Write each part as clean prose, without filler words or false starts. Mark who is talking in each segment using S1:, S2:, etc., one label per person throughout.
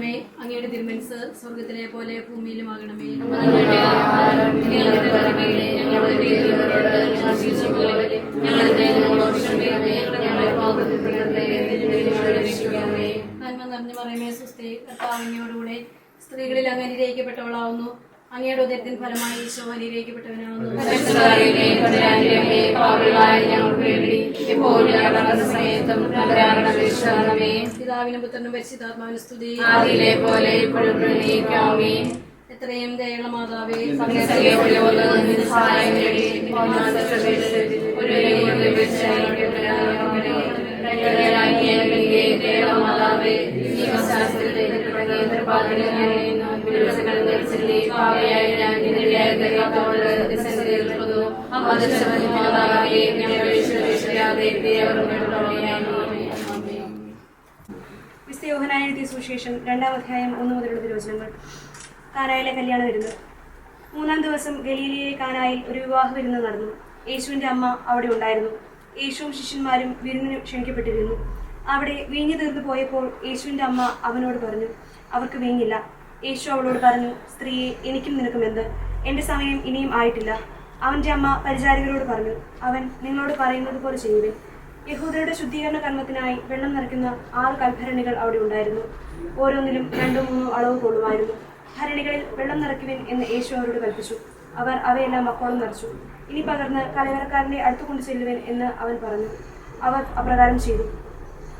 S1: ദൈവമേ, അങ്ങയുടെ തിരുമനസ്സ് സ്വർഗത്തിലെ പോലെ ഭൂമിയിലുമാകണമേ. നന്മ നിറഞ്ഞു പറയുമേ സ്വസ്തി, കർത്താവ് അങ്ങയോടുകൂടെ സ്ത്രീകളിൽ അങ്ങ് അനുഗ്രഹിക്കപ്പെട്ടവളാവുന്നു. അങ്ങയുടെ ഉദരത്തിൻ ഫലമായി ഈശോ അനുഗ്രഹിക്കപ്പെട്ടവനാവുന്നു. പിതാവിനും പുത്രനും പരിശുദ്ധാത്മാവിനും സ്തുതി. എത്രയും ദയുള്ള മാതാവേ,
S2: വിശുദ്ധ യോഹന്നാൻ എഴുതിയ സുവിശേഷം 2-ാം അധ്യായം 1 മുതലുള്ള തിരുവചനങ്ങൾ. കാനായിലെ കല്യാണ വിരുന്ന്. 3-ാം ദിവസം ഗലീലയിലെ കാനായിൽ ഒരു വിവാഹ വിരുന്ന് നടന്നു. യേശുവിന്റെ അമ്മ അവിടെ ഉണ്ടായിരുന്നു. യേശുവും ശിഷ്യന്മാരും വിരുന്നിന് ക്ഷണിക്കപ്പെട്ടിരുന്നു. അവിടെ വീഞ്ഞു തീർന്നു പോയപ്പോൾ യേശുവിന്റെ അമ്മ അവനോട് പറഞ്ഞു, അവർക്ക് വീഞ്ഞില്ല. യേശു അവളോട് പറഞ്ഞു, സ്ത്രീയെ, എനിക്കും നിനക്കും എന്ത്? എൻ്റെ സമയം ഇനിയും ആയിട്ടില്ല. അവൻ്റെ അമ്മ പരിചാരികരോട് പറഞ്ഞു, അവൻ നിങ്ങളോട് പറയുന്നത് പോലെ ചെയ്യുവിൻ. യഹൂദരുടെ ശുദ്ധീകരണ കർമ്മത്തിനായി വെള്ളം നിറയ്ക്കുന്ന 6 കൽഭരണികൾ അവിടെ ഉണ്ടായിരുന്നു. ഓരോന്നിലും 2-3 അളവ് കൊള്ളുമായിരുന്നു. ഭരണികളിൽ വെള്ളം നിറയ്ക്കുവിൻ എന്ന് യേശു അവരോട് കൽപ്പിച്ചു. അവർ അവയെല്ലാം മക്കോളം നിറച്ചു. ഇനി പകർന്ന് കലവറക്കാരൻ്റെ അടുത്ത് കൊണ്ടു ചെല്ലുവിൻ എന്ന് അവൻ പറഞ്ഞു. അവർ അപ്രകാരം ചെയ്തു.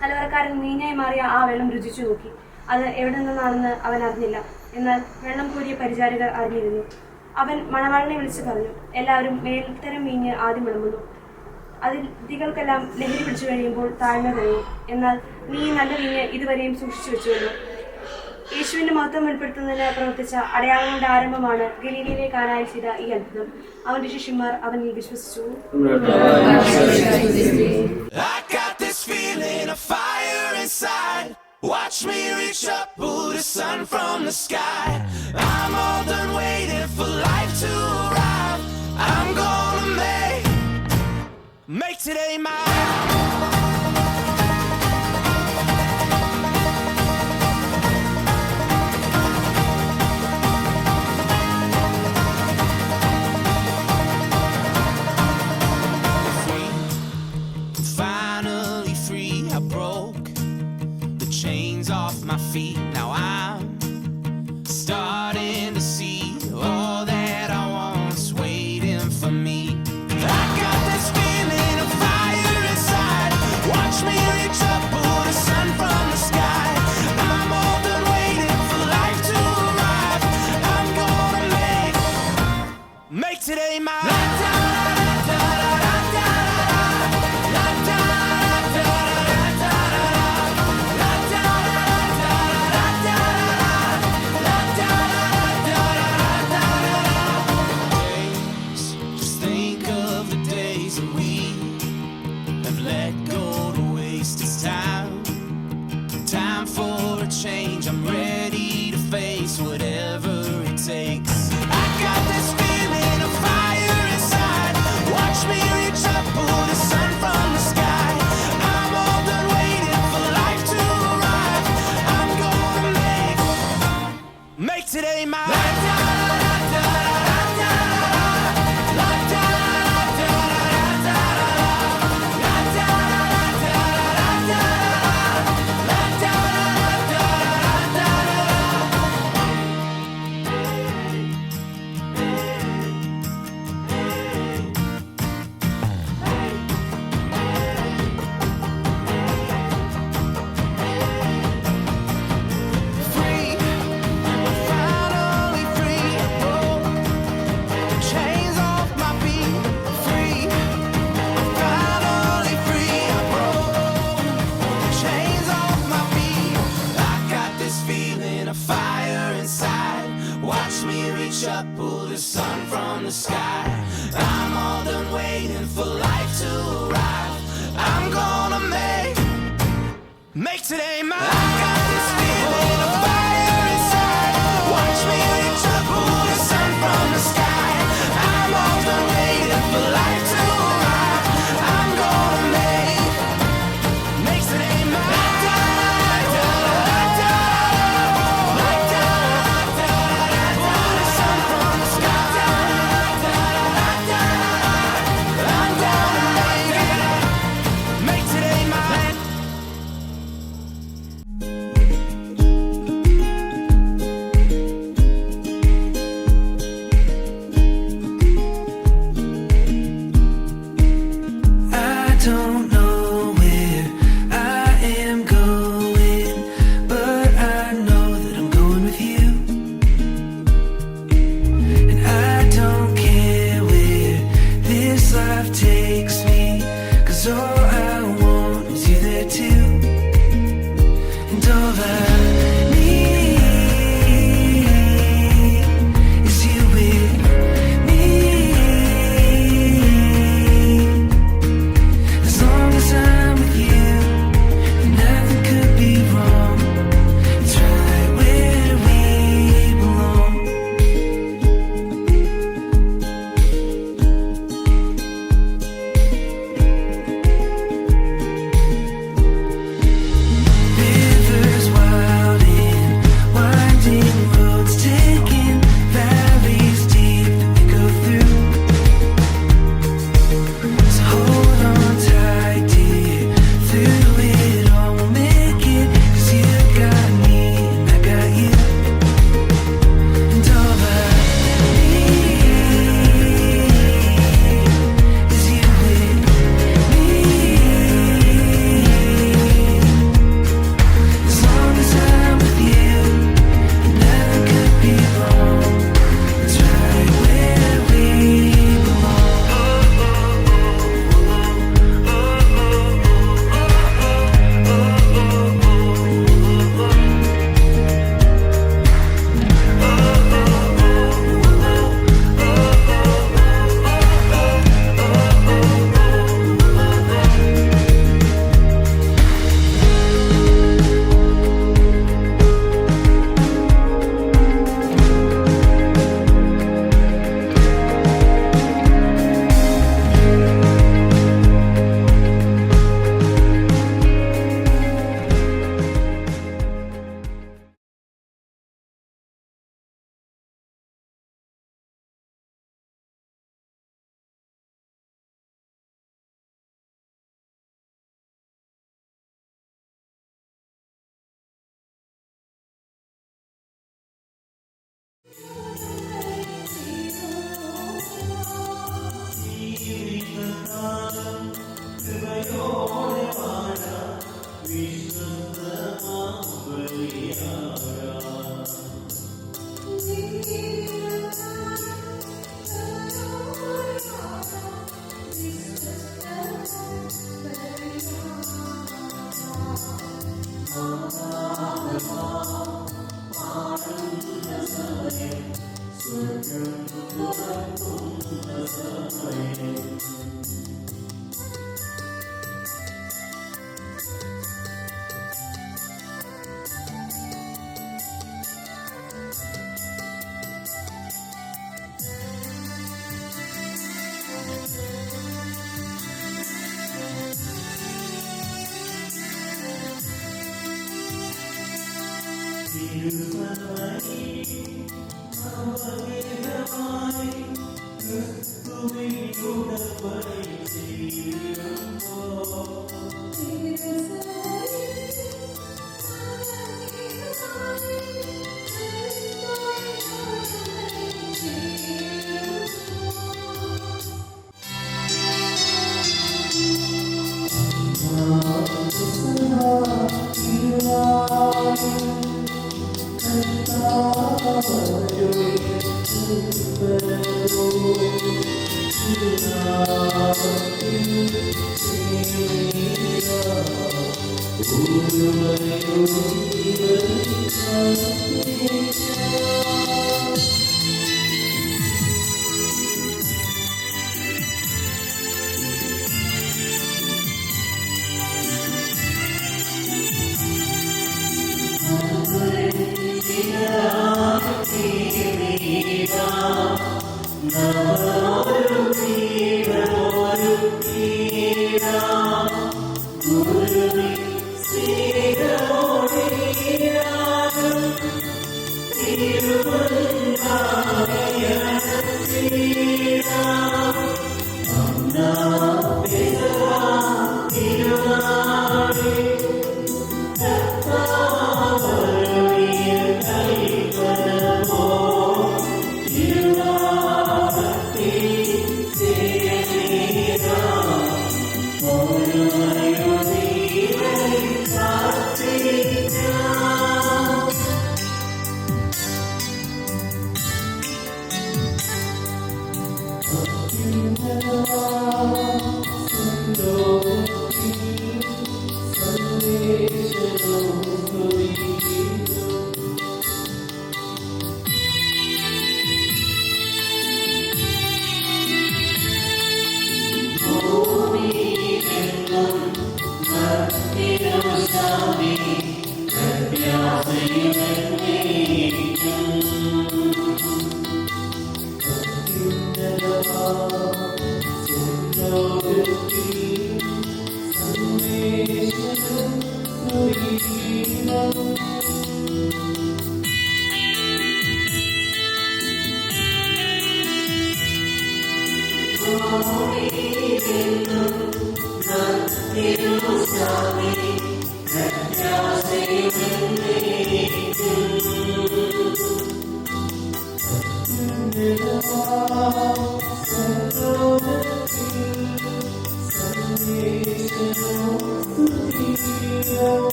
S2: കലവറക്കാരൻ വീഞ്ഞായി മാറിയ ആ വെള്ളം രുചിച്ചു നോക്കി. അത് എവിടെ നിന്നാണെന്ന് അവൻ അറിഞ്ഞില്ല. എന്നാൽ വെള്ളം കോരിയ പരിചാരികർ അറിഞ്ഞിരുന്നു. അവൻ മണവാളനെ വിളിച്ചു പറഞ്ഞു, എല്ലാവരും മേൽത്തരം വീഞ്ഞ് ആദ്യം വിളമ്പുന്നു. അതിൽ ദികൾക്കെല്ലാം ലഹരി പിടിച്ചു കഴിയുമ്പോൾ താഴ്മ കഴിയും. എന്നാൽ നീ നല്ല വീഞ്ഞ് ഇതുവരെയും സൂക്ഷിച്ചു വെച്ചുവല്ലോ. യേശുവിന്റെ മഹത്വം വെളിപ്പെടുത്തുന്നതിന് പ്രവർത്തിച്ച അടയാളങ്ങളുടെ ആരംഭമാണ് ഗലീലയിലെ കാനായിൽ ചെയ്ത ഈ അത്ഭുതം. അവന്റെ ശിഷ്യന്മാർ അവനിൽ വിശ്വസിച്ചു.
S3: Watch me reach up, pull the sun from the sky. I'm all done waiting for life to arrive. I'm gonna make today mine. Finally free, I broke chains off my feet. Now I'm starting to see all that I want's waiting for me. I got this feeling of fire inside. Watch me reach up, pull the sun from the sky. I'm all done waiting for life to arrive. I'm gonna make today mine. Change, I'm ready to face whatever it takes. I got this feeling of fire inside. Watch me reach up, pull the sun from the sky. I'm all done waiting for life to arrive. I'm gonna make today mine. Up, pull the sun from the sky. I'm all done waiting for life to arrive. I'm gonna make today mine. I got this feeling of fire inside. Watch me reach up, pull the sun from the sky. I'm all done waiting for life to arrive. I'm gonna make today mine.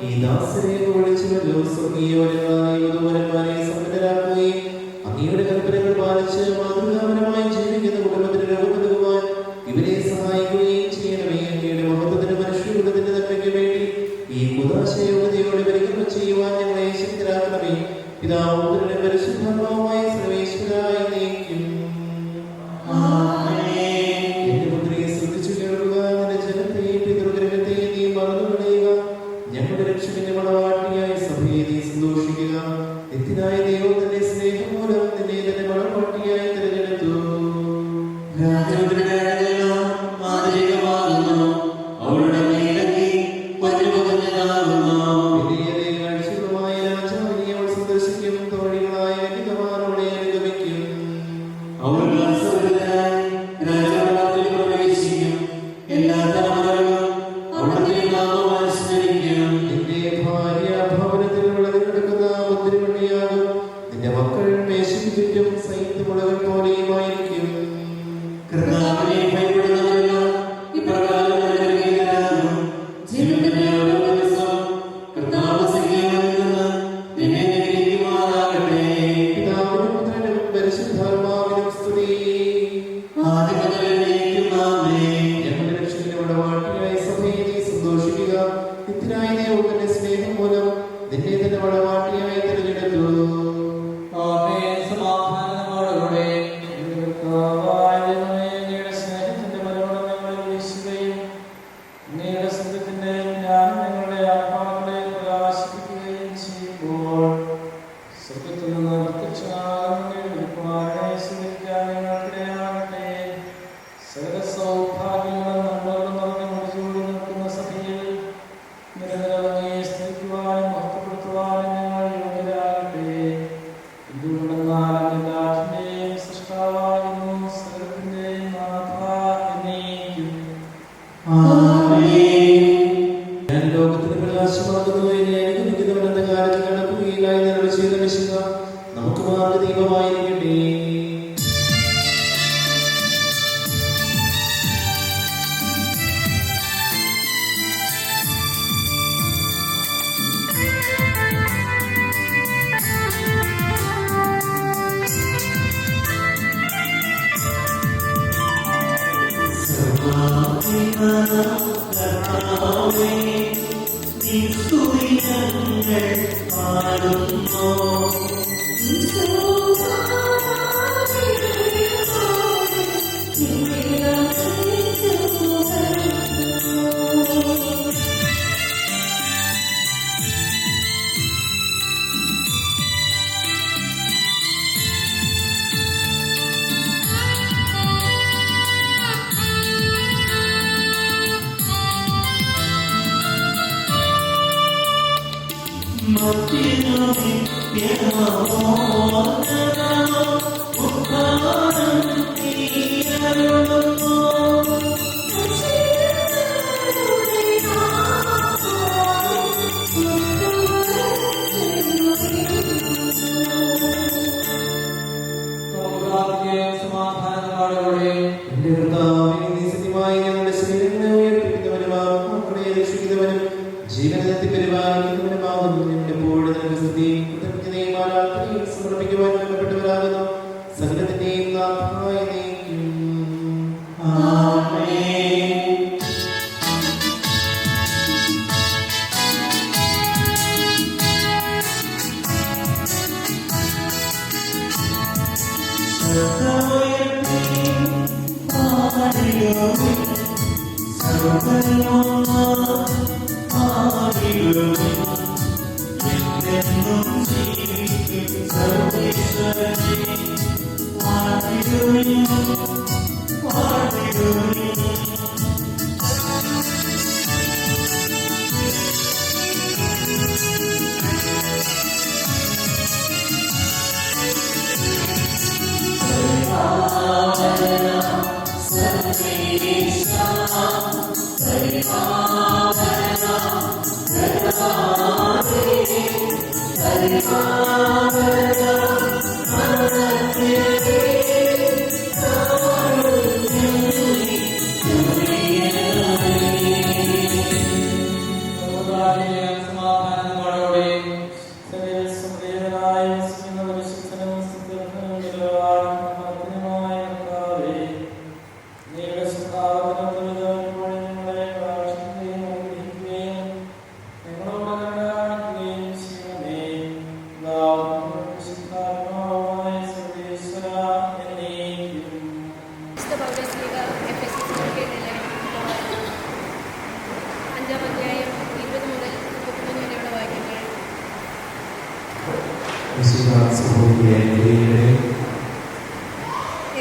S4: ഈ ദാസൻ സ്വർഗീയവരങ്ങളായ ദൂതന്മാരെ സമ്പന്നരാക്കുകയും അങ്ങയുടെ കൽപ്പനകൾ പാലിച്ച് മാതൃകാപരമായി ജീവിക്കുന്ന കുടുംബത്തിന് രോഗം നൽകുവാൻ ഇവരെ സഹായിക്കുകയും ചെയ്യണമേ. അങ്ങയുടെ മഹത്വത്തിന് മനുഷ്യകുലത്തിന്റെ നന്മയ്ക്ക് വേണ്ടി ഈ ഉദാശയോഗ്യതയോടെ പരികർമ്മം ചെയ്യുവാൻ ഞങ്ങളെ ശക്തരാക്കണമേ. പിതാവും പുത്രനും പരിശുദ്ധാത്മാവുമായ സർവേശ്വരായ നീക്കും. എന്റെ പുത്രിയെ ശ്രദ്ധിച്ചു കേൾക്കുക. നിന്റെ ജനത്തെ പിതൃഗ്രഹത്തെ നീ മറന്നു കളയുക. ഞങ്ങളുടെ രക്ഷകന്റെ മണവാട്ടിയായ സഭയെ നീ സന്തോഷിക്കുക. നിത്യനായ ദൈവം തന്റെ സ്നേഹം മൂലം നിന്നെ തന്നെ മണവാട്ടിയായി തിരഞ്ഞെടുത്തു.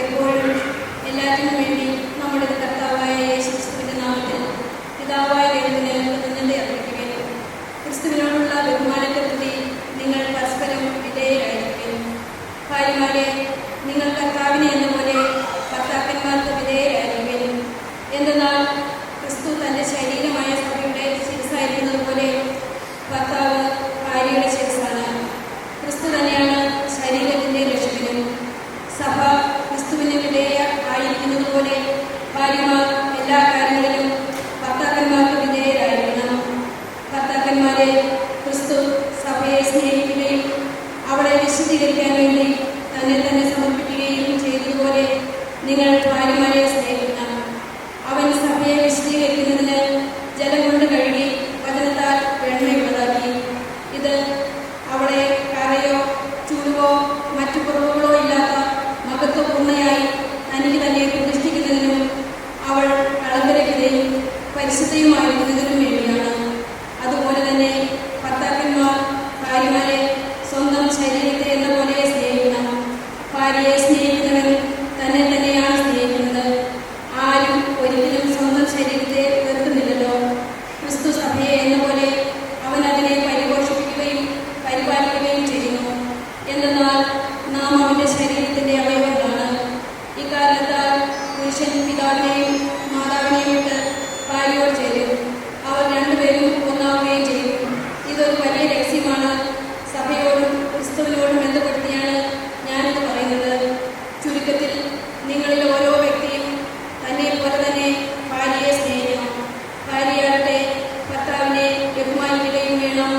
S1: എപ്പോഴും എല്ലാറ്റിനും വേണ്ടി നമ്മുടെ കർത്താവായ യേശുക്രിസ്തുവിന്റെ നാമത്തിൽ പിതാവായ ദൈവത്തിന് കൃതജ്ഞത അർപ്പിക്കുകയും ക്രിസ്തുവിനോടുള്ള ബഹുമാനത്തെ പ്രതി നിങ്ങൾ പരസ്പരം വിധേയരായിരിക്കുകയും ഭാര്യമാരെ നിങ്ങൾ കർത്താവിനെ എന്ന പോലെ ഭർത്താക്കന്മാർക്ക് വിധേയരായിരിക്കുകയും എന്തെന്നാൽ ക്രിസ്തു തന്റെ ശരീരമായ സഭയുടെ ശിരസായിരിക്കുന്നത് പോലെ ഭർത്താവ് ഭാര്യയുടെ ശിരസാണ്. ക്രിസ്തു തന്നെയാണ് ശരീരത്തിന്റെ രക്ഷകനും. സഭ ക്രിസ്തുവിന് വിധേയ ആയിരിക്കുന്നത് പോലെ ഭാര്യമാർ എല്ലാ കാര്യങ്ങളിലും ഭർത്താക്കന്മാർക്ക് വിധേയരായിരിക്കണം. ഭർത്താക്കന്മാരെ ക്രിസ്തു സഭയെ സ്നേഹിക്കുകയും അവളെ വിശുദ്ധീകരിക്കാൻ വേണ്ടി തന്നെ തന്നെ സമർപ്പിക്കുകയും ചെയ്തതുപോലെ നിങ്ങൾ ഭാര്യമാരെ സ്നേഹിക്കണം. അവൻ സഭയെ വിശുദ്ധീകരിക്കുന്നതിന് ജലം കൊണ്ട് കഴുകി വചനത്താൽ വെണ്മയുള്ളതാക്കി. ഇത് അവളെ കറയോ ചുളിവോ മറ്റു കുറവുകളോ ഇല്ലാത്ത മഹത്വപൂർണ്ണയായി തനിക്ക് തന്നെ പ്രതിഷ്ഠിക്കുന്നതിനും അവൾ കളങ്കരഹിതയും പരിശുദ്ധയുമായിരിക്കുന്നതിനും വേണ്ടിയാണ്. അതുപോലെ തന്നെ ഭർത്താക്കന്മാർ ഭാര്യമാരെ സ്വന്തം ശരീരത്തെ എന്ന പോലെ സ്നേഹിക്കണം. ഭാര്യയെ സ്നേഹിക്കുന്നവൻ തന്നെ തന്നെയാണ് സ്നേഹിക്കുന്നത്. ആരും ഒരിക്കലും സ്വന്തം ശരീരത്തെ വെറുക്കുന്നില്ലല്ലോ. ക്രിസ്തു സഭയെ എന്ന പോലെ അവൻ അതിനെ പരിപോഷിപ്പിക്കുകയും പരിപാലിക്കുകയും ചെയ്യുന്നു. എന്തെന്നാൽ നാം അവന്റെ ശരീരത്തിന്റെ അവയവങ്ങളാണ്. ഇക്കാരണത്താൽ പുരുഷൻ പിതാവിനെയും മാതാവിനെയും വിട്ട് ഭാര്യയോട് ചേരും, അവർ രണ്ടുപേരും ഒന്നാവുകയും ചെയ്യും. ഇതൊരു വലിയ രഹസ്യമാണ്. സഭയോടും ക്രിസ്തുവിനോടും ബന്ധപ്പെടുത്തിയാണ് ഞാനിത് പറയുന്നത്. ചുരുക്കത്തിൽ നിങ്ങളിൽ ഓരോ വ്യക്തിയും തന്നെ പോലെ തന്നെ ഭാര്യയെ സ്നേഹിക്കണം. ഭാര്യയാകട്ടെ ഭർത്താവിനെ ബഹുമാനിക്കുകയും വേണം.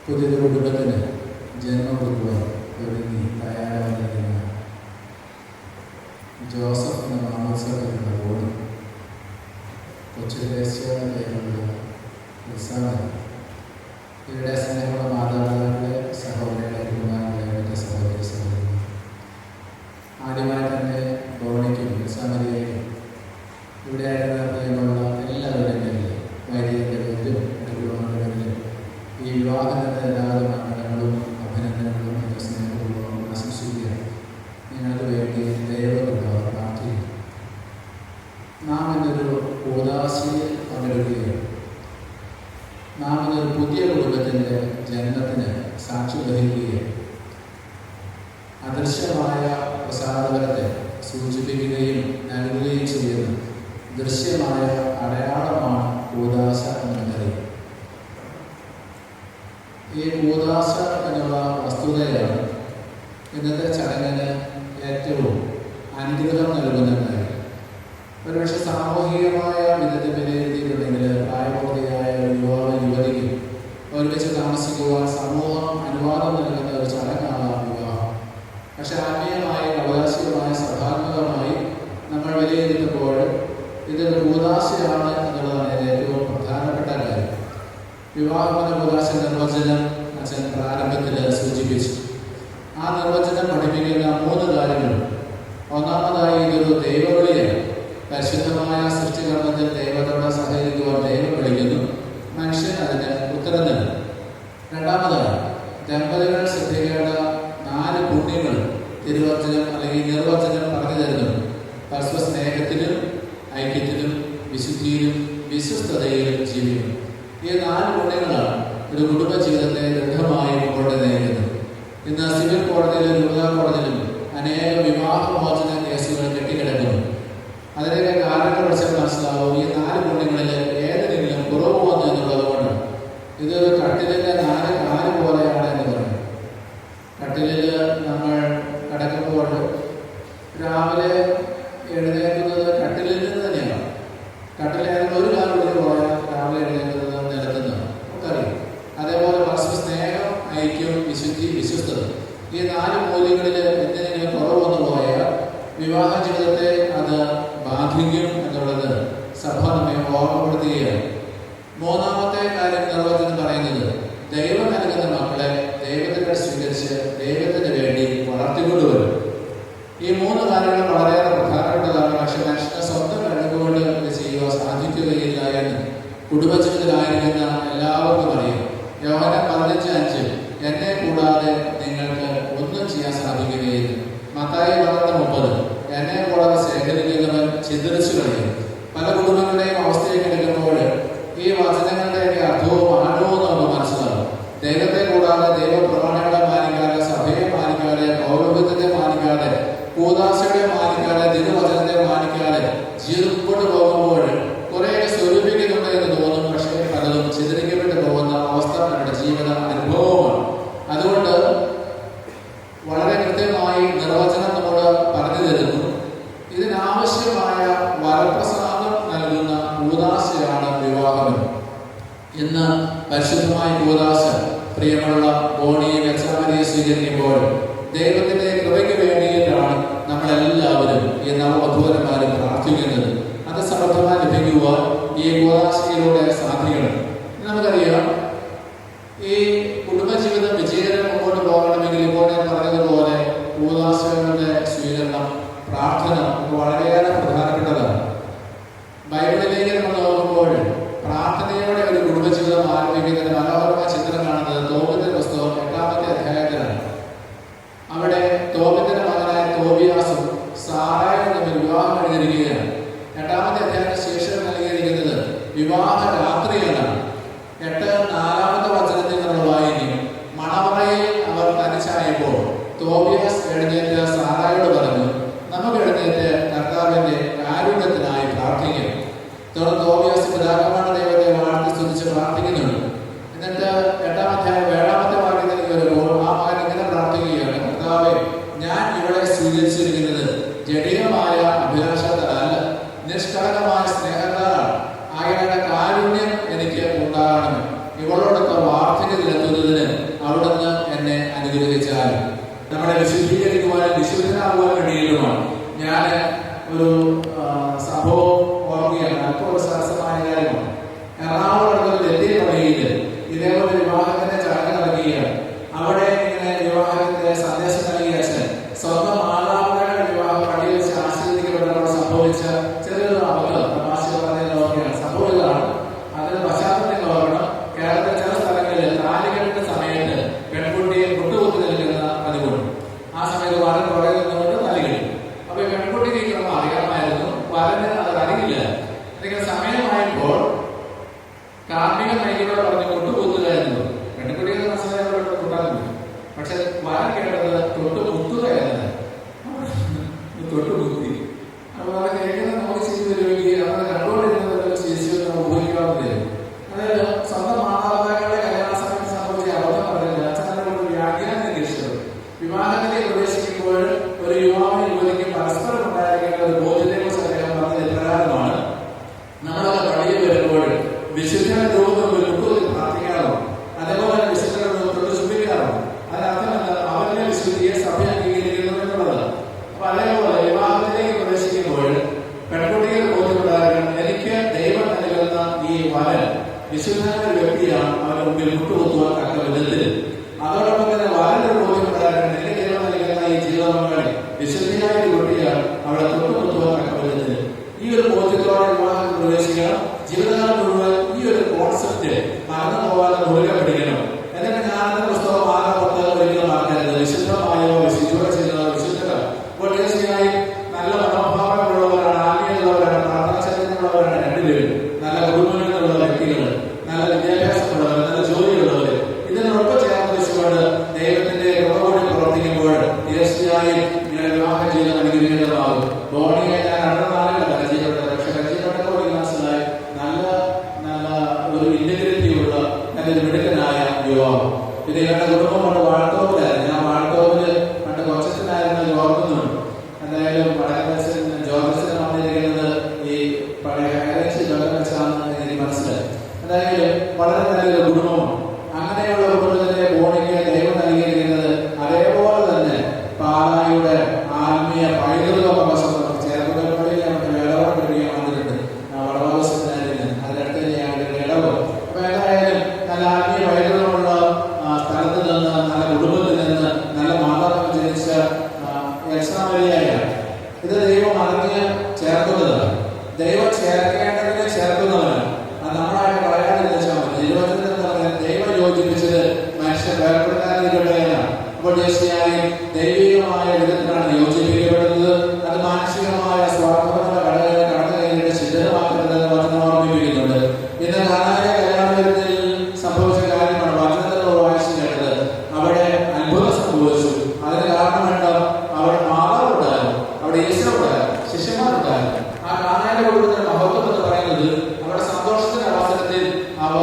S5: പുതിയൊരു കുടുംബത്തിന് ജന്മം കൊടുക്കുവാൻ ഒരുങ്ങി തയ്യാറായിരിക്കുന്ന ജോസഫ് എന്ന മാമോദിസ ബോർഡ് കൊച്ചു ദേശീയതയിലുള്ള ഉത്സാഹം ഇവിടെ സ്നേഹമുള്ള മാതാപിതാക്കളെ, സഹോദരങ്ങളെ, കുടുംബാംഗങ്ങളെ, മറ്റ് സഹോദരി സഹോദരങ്ങൾ, ആദ്യമായി തന്നെ ബോണിക്കും ഉത്സാഹരിയേക്കും ഇവിടെ ആയിരുന്ന പ്രിയമുള്ള എല്ലാവരുടെയും പേരിൽ വൈദികരുടെ പേരിലും കുടുംബങ്ങളുടെ പേരിലും ഈ വിവാഹത്തിന്റെ എല്ലാവരും മംഗളങ്ങളും അഭിനന്ദനങ്ങളും എൻ്റെ സ്നേഹപൂർവ്വം ആശംസിക്കുകയാണ്. നിങ്ങൾക്ക് വേണ്ടി ദൈവകൃപ പ്രാർത്ഥിക്കും. നാം ഇന്നൊരു ഉദാസിയിൽ പങ്കെടുക്കുകയാണ്. നാം ഇന്നൊരു പുതിയ കുടുംബത്തിൻ്റെ ജന്മത്തിന് സാക്ഷി വഹിക്കുകയാണ്. അദൃശ്യമായ പ്രസാദകരത്തെ സൂചിപ്പിക്കുകയും നൽകുകയും ചെയ്യുന്ന ദൃശ്യമായ അടയാളമാണ് കൂദാശ എന്നറിയും. ഈ കൂദാശ എന്നുള്ള വസ്തുതയാണ് ഇന്നത്തെ ചടങ്ങിന് ഏറ്റവും അനുഗ്രഹം നൽകുന്ന കാര്യം. ഒരുപക്ഷെ സാമൂഹികമായ വിധത്തിൽ വിലയിരുത്തിയിട്ടുണ്ടെങ്കിൽ പ്രായപൂർത്തിയായ യുവാവ് യുവതിക്ക് ഒരുമിച്ച് താമസിക്കുവാൻ സമൂഹം അനുവാദം നൽകുന്ന ഒരു ചടങ്ങാണ് വിവാഹം. പക്ഷെ ആത്മീയമായി, അവകാശികമായി, സഭാത്മകമായി നമ്മൾ വിലയിരുത്തുമ്പോൾ ഇതൊരു കൂദാശയാണ് എന്നുള്ളതാണ് ഏറ്റവും പ്രധാനപ്പെട്ട കാര്യം. വിവാഹമെന്ന കൂദാശ നിർവചനം അച്ഛൻ പ്രാരംഭത്തിൽ സൂചിപ്പിച്ചു. ആ നിർവചനം പഠിപ്പിക്കുന്ന 3 കാര്യങ്ങൾ. ഒന്നാമതായി ഇതൊരു ദൈവവിളിയാണ്. പരിശുദ്ധമായ സൃഷ്ടികർമ്മത്തിൽ ദൈവത്തോട് സഹകരിക്കുവാൻ ദൈവം വിളിക്കുന്നു, മനുഷ്യൻ അതിന് ഉത്തരം നൽകും. രണ്ടാമതായി ദമ്പതികൾ ശ്രദ്ധിക്കേണ്ട 4 പുണ്യങ്ങൾ തിരുവചനം അല്ലെങ്കിൽ നിർവചനം പറഞ്ഞു തരുന്നു. പരസ്പര സ്നേഹത്തിലും ഐക്യത്തിലും വിശുദ്ധിയിലും വിശ്വസ്തതയിലും ജീവിക്കും. ഈ 4 പുണ്യങ്ങളാണ് ഒരു കുടുംബജീവിതത്തെ ദൃഢമായി മുമ്പോട്ട് നയിക്കുന്നത്. ഇന്ന് സിവിൽ കോടതിയിലും രൂപതാ കോടതിയിലും അനേക വിവാഹമോചന കേസുകൾ കെട്ടിക്കിടക്കുന്നു. അതിലേക്ക് കാരണങ്ങൾ പഠിച്ചാൽ മനസ്സിലാവും ഈ 4 പുണ്യങ്ങളിൽ ഏതെങ്കിലും കുറവ് വന്നു എന്നുള്ളത് കൊണ്ട്. ഇതൊരു കട്ടിലിൻ്റെ 4 കാല് പോലെയാണ് എന്ന് പറയും. കട്ടിലിൽ നമ്മൾ കിടക്കുമ്പോൾ രാവിലെ എഴുന്നേൽക്കുന്നത് കട്ടിലിൽ നിന്ന് തന്നെയാണ്. കട്ടിലേതെങ്കിലും ഒരു കാലം പോയാൽ രാവിലെ എഴുന്നേൽക്കുന്നത് നിലത്തുന്നതാണ്, നമുക്കറിയാം. അതേപോലെ പരസ്പര സ്നേഹം, ഐക്യം, വിശുദ്ധി, വിശ്വസ്തത, ഈ 4 മൂല്യങ്ങളിൽ എന്തെങ്കിലും കുറവ് വന്നു പോയാൽ വിവാഹ ജീവിതത്തെ അത് ബാധിക്കും എന്നുള്ളത് സഭ നമ്മെ ഓർമ്മപ്പെടുത്തുകയാണ്. 3ാമത്തെ കാര്യം നിർവചനം പറയുന്നത് ദൈവം നൽകുന്ന മക്കളെ ദൈവത്തിനെ സ്വീകരിച്ച് ദൈവത്തിന് വേണ്ടി വളർത്തിക്കൊണ്ടുവരും. ഈ 3 കാര്യങ്ങൾ വളരെയേറെ പ്രധാനപ്പെട്ടതാണ്. പക്ഷെ മനുഷ്യനെ സ്വന്തം കഴിവുകൊണ്ട് ഇത് ചെയ്യുവാൻ സാധിക്കുകയില്ല എന്ന് കുടുംബജീവിതത്തിലായിരിക്കുന്ന എല്ലാവർക്കും അറിയാം. യോഹന്നാൻ 15:5 എന്നെ കൂടാതെ നിങ്ങൾക്ക് ഒന്നും ചെയ്യാൻ സാധിക്കുകയില്ല. മത്തായി 12:30 എന്നെ കൂടാതെ ശേഖരിക്കുന്നവൻ ചിതറിച്ചു കളയും. പല കുടുംബങ്ങളുടെയും അവസ്ഥയൊക്കെ എടുക്കുമ്പോൾ ഈ വചനങ്ങളുടെയൊക്കെ അർത്ഥവും ആഴവും നമുക്ക് മനസ്സിലാവും. ദൈവത്തെ കൂടാതെ, ദൈവപ്രമാണങ്ങളെ മാനിക്കാതെ, സഭയെ മാനിക്കാതെ, പൗരോഹിത്യത്തെ മാനിക്കാതെ, കൂദാശകളെ മാനിക്കാതെ, ദിനവചനത്തെ മാനിക്കാതെ ജീവിതം മുമ്പോട്ട് പോകുമ്പോൾ കുറേയൊക്കെ സ്വരൂപിക്കുന്നുണ്ട് എന്ന് തോന്നും. പക്ഷേ പലതും ചിതറിക്കപ്പെട്ട് പോകുന്ന അവസ്ഥ നമ്മുടെ ജീവിത അനുഭവമാണ്. അതുകൊണ്ട് വളരെ കൃത്യമായി നിർവചനം നമ്മോട് പറഞ്ഞു തരുന്നു. ഇതിനാവശ്യമായ വരപ്രസാദം നൽകുന്ന കൂദാശയാണ് വിവാഹം. ഇന്ന് പരിശുദ്ധമായ കൂദാശ പ്രിയമുള്ള ബോണിയെ മെച്ചാമരിയെ സ്വീകരിക്കുമ്പോൾ ദൈവത്തിന്റെ കൃപയ്ക്ക് വേണ്ടിയിട്ടാണ് നമ്മളെല്ലാവരും ഈ നവവധൂവരന്മാരും പ്രാർത്ഥിക്കുന്നത്. അത് സമർത്ഥമായി ലഭിക്കുവാൻ ഈ കൂദാശയിലൂടെ സാധിക്കണം. നമുക്കറിയാം, ഈ കുടുംബജീവിതം വിജയകരം മുമ്പോട്ട് പോകണമെങ്കിൽ ഇപ്പോൾ ഞാൻ പറഞ്ഞതുപോലെ കൂദാശകളുടെ സ്വീകരണം, പ്രാർത്ഥന വളരെയേറെ പ്രധാനപ്പെട്ടതാണ്. ബൈബിളിലേക്ക് നമ്മൾ നോക്കുമ്പോൾ പ്രാർത്ഥനയോടെ ഒരു കുടുംബജീവിതം ആരംഭിക്കുന്നതിന് മനോഹരമായ ചിത്രം കാണുന്നത് തോബിത്തിന്റെ പുസ്തകം 8ാമത്തെ അധ്യായത്തിലാണ്. അവിടെ തോബിത്തിന്റെ മകനായ തോബിയാസും സാറായും തമ്മിൽ വിവാഹം കഴിഞ്ഞിരിക്കുകയാണ്. 8ാമത്തെ അധ്യായത്തിന് ശേഷം നൽകിയിരിക്കുന്നത് വിവാഹ രാത്രിയാണ്. 8:4 വചനത്തിൽ നമ്മൾ വായിക്കും, മണവറയിൽ അവർ തനിച്ചായപ്പോൾ തോബിയാസ് എഴുന്നേറ്റ് സാറായോട് പറഞ്ഞു, നമുക്ക് എഴുന്നേറ്റ് കർത്താവിന്റെ കാരുണ്യത്തിനായി പ്രാർത്ഥിക്കാം. തുടർന്ന് തോബിയാസ് പിതാക്കന്മാരുടെ ദൈവത്തെ വാഴ്ത്തി സ്തുതിച്ച് പ്രാർത്ഥിക്കുന്നുണ്ട്. എന്നിട്ട് 8ാം അധ്യായം 7ാമത്തെ വാക്യത്തിലേക്ക് വരുമ്പോൾ ആ മകൻ ഇങ്ങനെ പ്രാർത്ഥിക്കുകയാണ്, കർത്താവേ, ഞാൻ ഇവിടെ സ്വീകരിച്ചിരിക്കുന്നത് ജഡികമായ അഭിലാഷത്താലല്ല, നിഷ്കളങ്കമായ സ്നേഹത്താലാണ്. ആയവരുടെ കാരുണ്യം എനിക്ക് ഉണ്ടാകണം. ഇവളോടൊക്കെ വാർദ്ധക്യത്തിലെത്തുന്നതിന് കഴിഞ്ഞപ്പോൾ കാർമിക നൈതികത പറഞ്ഞ് തൊട്ടുപൂത്തുക എന്നത് പെൺകുട്ടികളുടെ മനസ്സിലായവരോട് കൂട്ടാറില്ല. പക്ഷെ വരം കേട്ടത് തൊട്ടുമുത്തുക എന്നതാണ്. തൊട്ടുമുത്തി. അപ്പോൾ അത് കേൾക്കുന്ന നോക്കി ചെയ്തു തരുമെങ്കിൽ നമ്മൾ കണ്ടുകൊണ്ടിരുന്നത് ചേച്ചിയോ ഉപയോഗിക്കാവുന്നതേ. അതായത് സ്വന്തം മാതാപിതാക്കളുടെ കല്യാണ സമയത്ത് സംഭവിച്ച അബദ്ധം പറഞ്ഞില്ല, അച്ഛനോട് വ്യാഖ്യാനം നിരീക്ഷിച്ചത്. വിവാഹത്തിലേക്ക് പ്രവേശിക്കുമ്പോൾ ഒരു യുവാവിനും യുവതിക്കും പരസ്പരം ഉണ്ടായിരിക്കേണ്ട ഒരു ബോധ്യത്തെ കുറിച്ച് അദ്ദേഹം പറഞ്ഞത് പ്രകാരമാണ്. നമ്മളൊക്കെ പള്ളിയിൽ വരുമ്പോൾ വിശുദ്ധന്റെ രൂപത്തിൽ മുട്ടുകുത്തി പ്രാർത്ഥിക്കാറോ, അതേപോലെ വിശുദ്ധന്റെ രൂപത്തോട് ചുംബിക്കാറോ. അതിനർത്ഥമല്ല അവരുടെ വിശുദ്ധിയെ സഭ അംഗീകരിക്കുന്നു എന്നുള്ളത്. അപ്പൊ അതേപോലെ വിവാഹത്തിലേക്ക് പ്രവേശിക്കുമ്പോൾ പെൺകുട്ടികൾ ബോധ്യപ്പെടാറുണ്ട്, എനിക്ക് ദൈവം നൽകുന്ന ഈ വരൻ വിശുദ്ധനായ ഒരു വ്യക്തിയാണ്, അവരുടെ മുമ്പിൽ മുട്ടുകുത്തുവാൻ തക്ക വിധത്തിൽ. അതോടൊപ്പം തന്നെ വരന്റെ ബോധ്യപ്പെടാറുണ്ട്, എനിക്ക് ദൈവം നൽകുന്ന ഈ ജീവിതങ്ങളിൽ വിശുദ്ധിയായ ഒരു കുട്ടിയാണ്, അവളെ തൊട്ടുമുത്തുവാൻ തക്ക വിധത്തിൽ. ഈ ഒരു ബോധ്യത്തോടെ വിവാഹത്തിൽ പ്രവേശിക്കണം. ജീവിതകാലം മുഴുവൻ ഈ ഒരു കോൺസെപ്റ്റ് മറന്നു പോകാതെ മുറുകെ പിടിക്കണം. എന്നിട്ട് ഞാൻ പുസ്തകം ആകെ ഒരിക്കലും മാറ്റരുത്. വിശുദ്ധമായോ വിശുദ്ധ ചെയ്യുന്നതോ വിശുദ്ധരോ. അപ്പോൾ തീർച്ചയായും നല്ല മനോഭാവമുള്ളവരാണ്, ആത്മീയതയുള്ളവരാണ്, പ്രാർത്ഥന ചൈതന്യമുള്ളവരാണ് രണ്ടുപേരും. നല്ല കുടുംബങ്ങളിലുള്ള വ്യക്തികൾ, നല്ല വിദ്യാഭ്യാസമുള്ളവർ, നല്ല ജോലിയുള്ളവർ. ഇതിനൊപ്പം ചേർന്ന് വെച്ചുകൊണ്ട് ദൈവത്തിന്റെ കൃപ പ്രവർത്തിക്കുമ്പോൾ തീർച്ചയായും ഇങ്ങനെ വിവാഹ ജീവിതം അനുഗ്രഹീതമാകും. ബോണിയെ ഞാൻ അടുത്ത നാളുകൾ പരിചയപ്പെട്ടത്, പക്ഷെ പരിചയപ്പെട്ടപ്പോൾ മനസ്സിലായി നല്ല നല്ല ഒരു ഇന്റഗ്രിറ്റിയുള്ള നല്ലൊരു മിടുക്കനായ യുവാവ്. ഇത് ഇവരുടെ കുടുംബം കൊണ്ട് വാഴത്തോപ്പിലായിരുന്നു. ഞാൻ വാഴത്തോപ്പില് പണ്ട് കൊച്ചനായിരുന്നു ഓർക്കുന്നുണ്ട്. എന്തായാലും വടക്കൻ ജോർജസിന് വന്നിരിക്കുന്നത് ഈ പഴയ ഹൈറേഞ്ച് ജോർജസാണെന്ന് എനിക്ക് മനസ്സിലായി. എന്തായാലും വളരെ നല്ലൊരു കുടുംബമാണ്. അങ്ങനെയുള്ള കുടുംബത്തിന്റെ ബോണിക്ക് ദൈവം നൽകിയിരിക്കുന്നത് അതേപോലെ തന്നെ പാലായുടെ ആത്മീയ പൈതൃകം ചേർക്കുന്ന പള്ളിയിൽ നമുക്ക് ഇടവ കഴിയാൻ വന്നിട്ടുണ്ട്. വടവാസത്തിനായിരുന്നു അതിനടുത്ത് ഞങ്ങളുടെ ഇടവ്. അപ്പൊ എന്തായാലും നല്ല ആത്മീയ പൈതൃകമുള്ള സ്ഥലത്ത് നിന്ന്, നല്ല കുടുംബത്തിൽ നിന്ന്, നല്ല മാതാപിതാക്കൾ ജനിച്ച യക്ഷാമലിയായാണ്. ഇത് ദൈവം അറിഞ്ഞ് ചേർക്കുന്നതാണ്. ദൈവം ചേർക്കേണ്ടതിനെ ചേർക്കുന്നവരാണ്. അത് നമ്മളായിട്ട് പറയാതെ വെച്ചാൽ മതി. ഇരുപത്തിൽ എന്താ പറയുക, ദൈവം യോജിപ്പിച്ചത് മനുഷ്യൻ വേർപ്പെടുത്താതിരിക്കുകയാണ്. അപ്പോൾ തീർച്ചയായും ദൈവികമായ വിധത്തിലാണ് യോജിപ്പിക്കപ്പെടുന്നത്. അത് മാനസികമായ സ്വാർത്ഥമായ ഘടകങ്ങളെ കടന്നു കഴിഞ്ഞിട്ട് ശുദ്ധമാക്കരുതെന്ന് വചനം ഓർമ്മിപ്പിക്കുന്നുണ്ട്. ഇന്ന് കാനായ കല്യാണത്തിൽ സംഭവിച്ച കാര്യമാണ് വചനത്തിൽ വായിച്ചു കേട്ടത്. അവിടെ അത്ഭുതം സംഭവിച്ചു. അതിന് കാരണമെന്താ? അവിടെ മാതാവുണ്ടായിരുന്നു, അവിടെ ഈശോണ്ടായിരുന്നു, ശിഷ്യന്മാരുണ്ടായിരുന്നു. ആ കാനായ കുടുംബത്തിന്റെ മഹത്വം എന്ന് പറയുന്നത് അവിടെ സന്തോഷത്തിന്റെ അവസരത്തിൽ അവ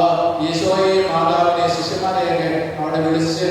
S5: ഈശോയെയും മാതാവിനെയും ശിഷ്യന്മാരെയൊക്കെ അവിടെ വിളിച്ച്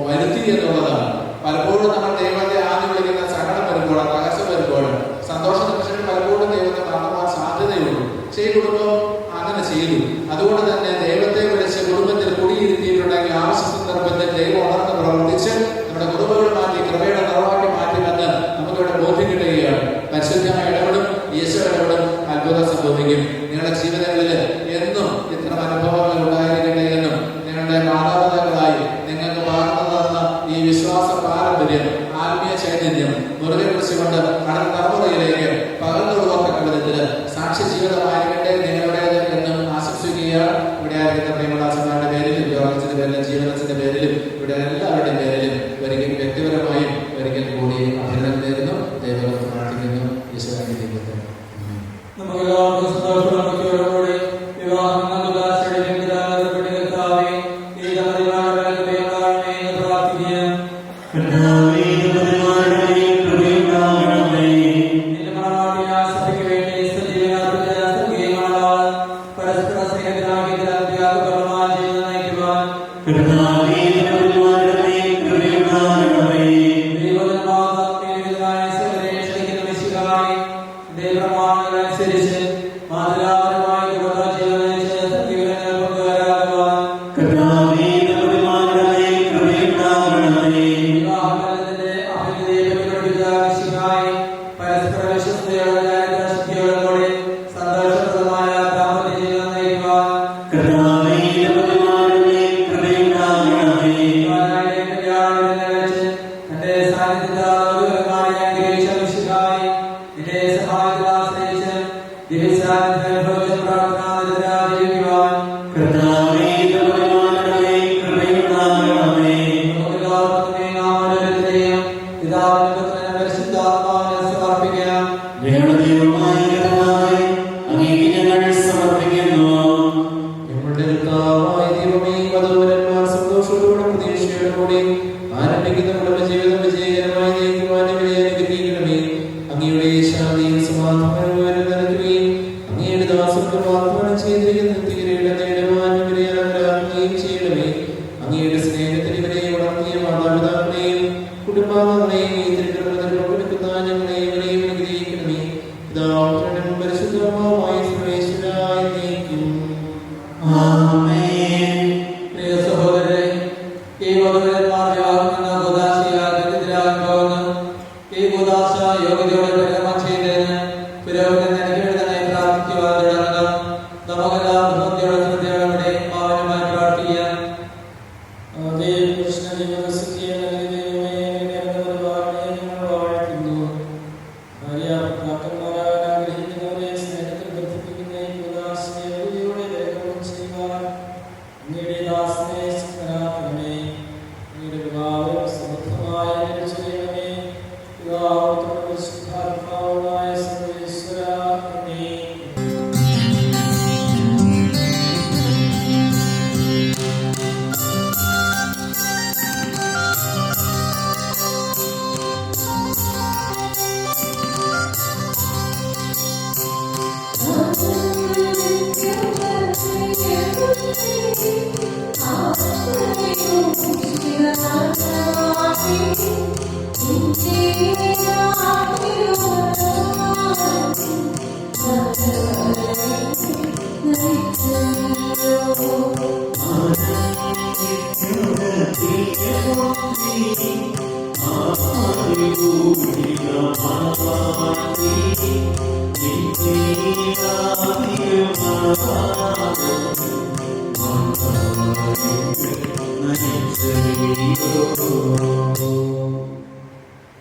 S5: വരുത്തി എന്നുള്ളതാണ്. പലപ്പോഴും നമ്മൾ ദൈവത്തെ ആദ്യം വിളിക്കുന്ന സങ്കടം വരുമ്പോൾ, തകർച്ച വരുമ്പോൾ, സന്തോഷ നിമിഷത്തിൽ പലപ്പോഴും ദൈവത്തെ മറന്നുപോകാൻ സാധ്യതയുള്ളൂ. പക്ഷേ ഈ കുടുംബം അങ്ങനെ ചെയ്തു. അതുകൊണ്ട് തന്നെ ദൈവത്തെ വിളിച്ച് കുടുംബത്തിൽ കുടിയിരുത്തിയിട്ടുണ്ടെങ്കിൽ ആവശ്യ സന്ദർഭത്തിൽ ദൈവം ഉണർന്ന് പ്രവർത്തിച്ച് നമ്മുടെ കുടുംബങ്ങൾ മാറ്റി കൃപയുടെ നിറവാക്കി മാറ്റുമെന്ന് നമുക്കിവിടെ ബോധ്യം കിട്ടുകയാണ്. പരിശുദ്ധമായി ഇടപെടും, ഈശോ ഇടപെടും, അത്ഭുതം സംഭവിക്കും. നിങ്ങളുടെ ജീവിതങ്ങളിൽ എന്നും ഇത്തരം അനുഭവങ്ങൾ ഉണ്ടായിരിക്കട്ടെ എന്നും നിങ്ങളുടെ മാതാപിതാക്കളായി നിങ്ങൾക്ക് പകർന്നു തന്ന ഈ വിശ്വാസ പാരമ്പര്യം, ആത്മീയ ചൈതന്യം മുറുകെ പിടിച്ചുകൊണ്ട് അടുത്ത തലമുറയിലേക്ക് പകർന്നു കൊടുക്കത്തക്ക വിധത്തിൽ സാക്ഷി ജീവിതമായിരിക്കട്ടെ നിങ്ങളുടേത് എന്നും ആശംസിക്കുകയാണ്. ഇവിടെ ആയിരിക്കുന്ന പ്രേമദാസന്മാരുടെ പേരിലും ജോർജസിന്റെ പേരിലും ജീവനസിന്റെ പേരിലും ഇവിടെ എല്ലാവരുടെയും പേരിലും ഒരിക്കൽ വ്യക്തിപരമായും ഒരിക്കൽ കൂടി അഭിനന്ദനം നേരുന്നു. ദൈവം പ്രാർത്ഥിക്കുന്നു. ഈശ്വരന്റെ ദൈവത്തെ
S6: നമുക്കെല്ലാവർക്കും സന്തോഷത്തോടെ വിവാഹം പരസ്പര സ്നേഹത്തിനാക്കി ജീവിതം നയിക്കുവാൻ
S4: ചെയ്തിരിക്കുന്ന നിത്യകിരീടം നേടുവാൻ ഇവരെ ആരാധനയും ചെയ്യണമേ. അങ്ങയുടെ സ്നേഹത്തിന് ഇവരെ വളർത്തിയ മാതാപിതാക്കളെയും കുടുംബാംഗങ്ങളെയും ഈ തിരുക്കർമ്മത്തിൽ പങ്കെടുക്കുന്ന ഞങ്ങളെയും ഇവരെയും അനുഗ്രഹിക്കണമേ. പിതാവും പരിശുദ്ധമായ സർവേശ്വരായ എന്നേക്കും.
S6: ആമേൻ. പ്രിയ സഹോദരരെ, ഈ വധുവരന്മാർ വിവാഹം എന്ന കൂദാശയാൽ ബന്ധിതരാകുന്നു. ഈ കൂദാശ യോഗ്യതയോടെ പരികർമ്മം ചെയ്തതിന് പുരോഹിതൻ എനിക്ക് തന്നെ പ്രാർത്ഥിക്കുവാൻ തുടങ്ങുക. നമുക്കെല്ലാം ഭക്തിയോടെ ശ്രദ്ധയോടെ പാവനമായി പ്രാർത്ഥിക്കാം.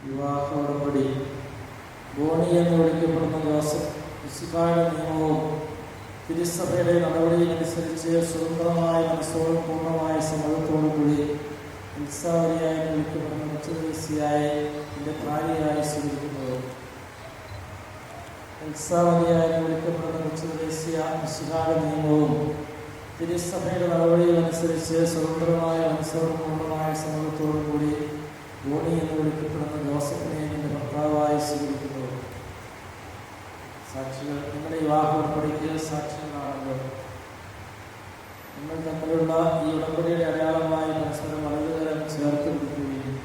S7: വിവാഹോടുകൂടി ബോണി എന്ന് വിളിക്കപ്പെടുന്ന ജോസഫ് മിശിഹായുടെ നിയമവും തിരുസഭയുടെ നടപടിയനുസരിച്ച് സ്വതന്ത്രമായ മനസ്സോടും പൂർണ്ണമായ സമ്മതത്തോടു കൂടി ഉത്സാഹരിയായി വിളിക്കപ്പെടുന്ന മുച്ചദേശിയായി എൻ്റെ ഭാര്യയായി സ്വീകരിക്കുന്നത്. ഉത്സാഹരിയായി വിളിക്കപ്പെടുന്ന മുച്ചദേശിയ മിശിഹായുടെ നിയമവും തിരുസഭയുടെ നടപടികളനുസരിച്ച് സ്വതന്ത്രമായ മനസ്സോടും പൂർണ്ണമായ സമ്മതത്തോടു കൂടി ബോണി എന്ന് വിളിക്കപ്പെടുന്ന ജോസഫിനെ എൻ്റെ ഭർത്താവായി സ്വീകരിക്കുന്നു. സാക്ഷികൾ, നിങ്ങളുടെ വിവാഹ ഉടമ്പടിക്ക് സാക്ഷികളാണല്ലോ. നിങ്ങൾ തമ്മിലുള്ള ഈ ഉടമ്പടിയുടെ അടയാളമായി പരസ്പരം വളരെതരം ചേർത്ത് പിടിക്കുകയും